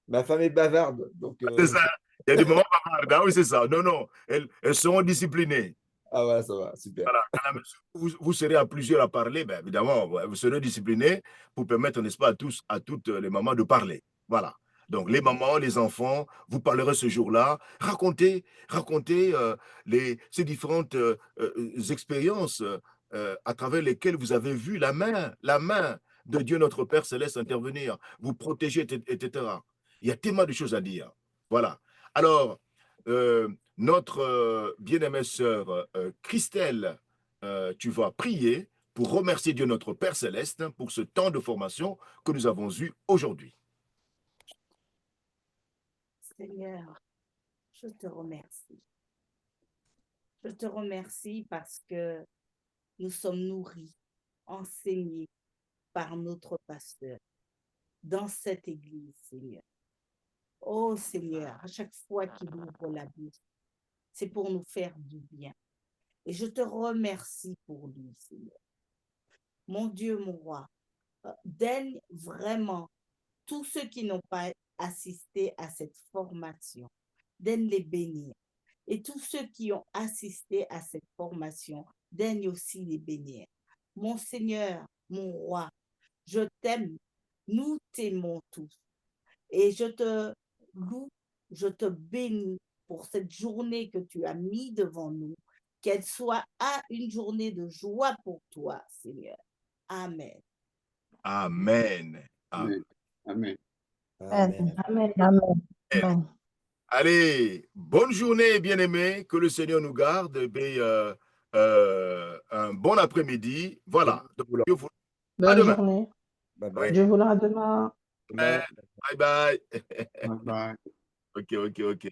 Ma femme est bavarde. C'est ça. Il y a des mamans bavardes. Ah oui, c'est ça. Non. Elles seront disciplinées. Ah voilà, ça va. Super. Voilà. À la mesure où vous serez à plusieurs à parler, ben, évidemment, vous serez disciplinés pour permettre, n'est-ce pas, à toutes les mamans de parler. Voilà. Donc, les mamans, les enfants, vous parlerez ce jour-là, racontez ces différentes expériences à travers lesquelles vous avez vu la main de Dieu notre Père Céleste intervenir, vous protéger, etc. Il y a tellement de choses à dire. Voilà. Alors, notre bien-aimée sœur Christelle, tu vas prier pour remercier Dieu notre Père Céleste pour ce temps de formation que nous avons eu aujourd'hui. Seigneur, je te remercie. Je te remercie parce que nous sommes nourris, enseignés par notre pasteur dans cette église, Seigneur. Oh Seigneur, à chaque fois qu'il ouvre la bouche, c'est pour nous faire du bien. Et je te remercie pour lui, Seigneur. Mon Dieu, mon roi, daigne vraiment tous ceux qui n'ont pas assisté à cette formation, daigne les bénir. Et tous ceux qui ont assisté à cette formation, daigne aussi les bénir. Mon Seigneur, mon roi, je t'aime, nous t'aimons tous. Et je te loue, je te bénis pour cette journée que tu as mis devant nous, qu'elle soit une journée de joie pour toi, Seigneur. Amen. Amen. Amen. Amen. Amen. Amen. Amen. Amen. Allez, bonne journée, bien-aimés, que le Seigneur nous garde, et un bon après-midi. Voilà. Donc, Bonne journée. Bye bye. Je vous le à demain. Bye bye. Bye bye. Ok.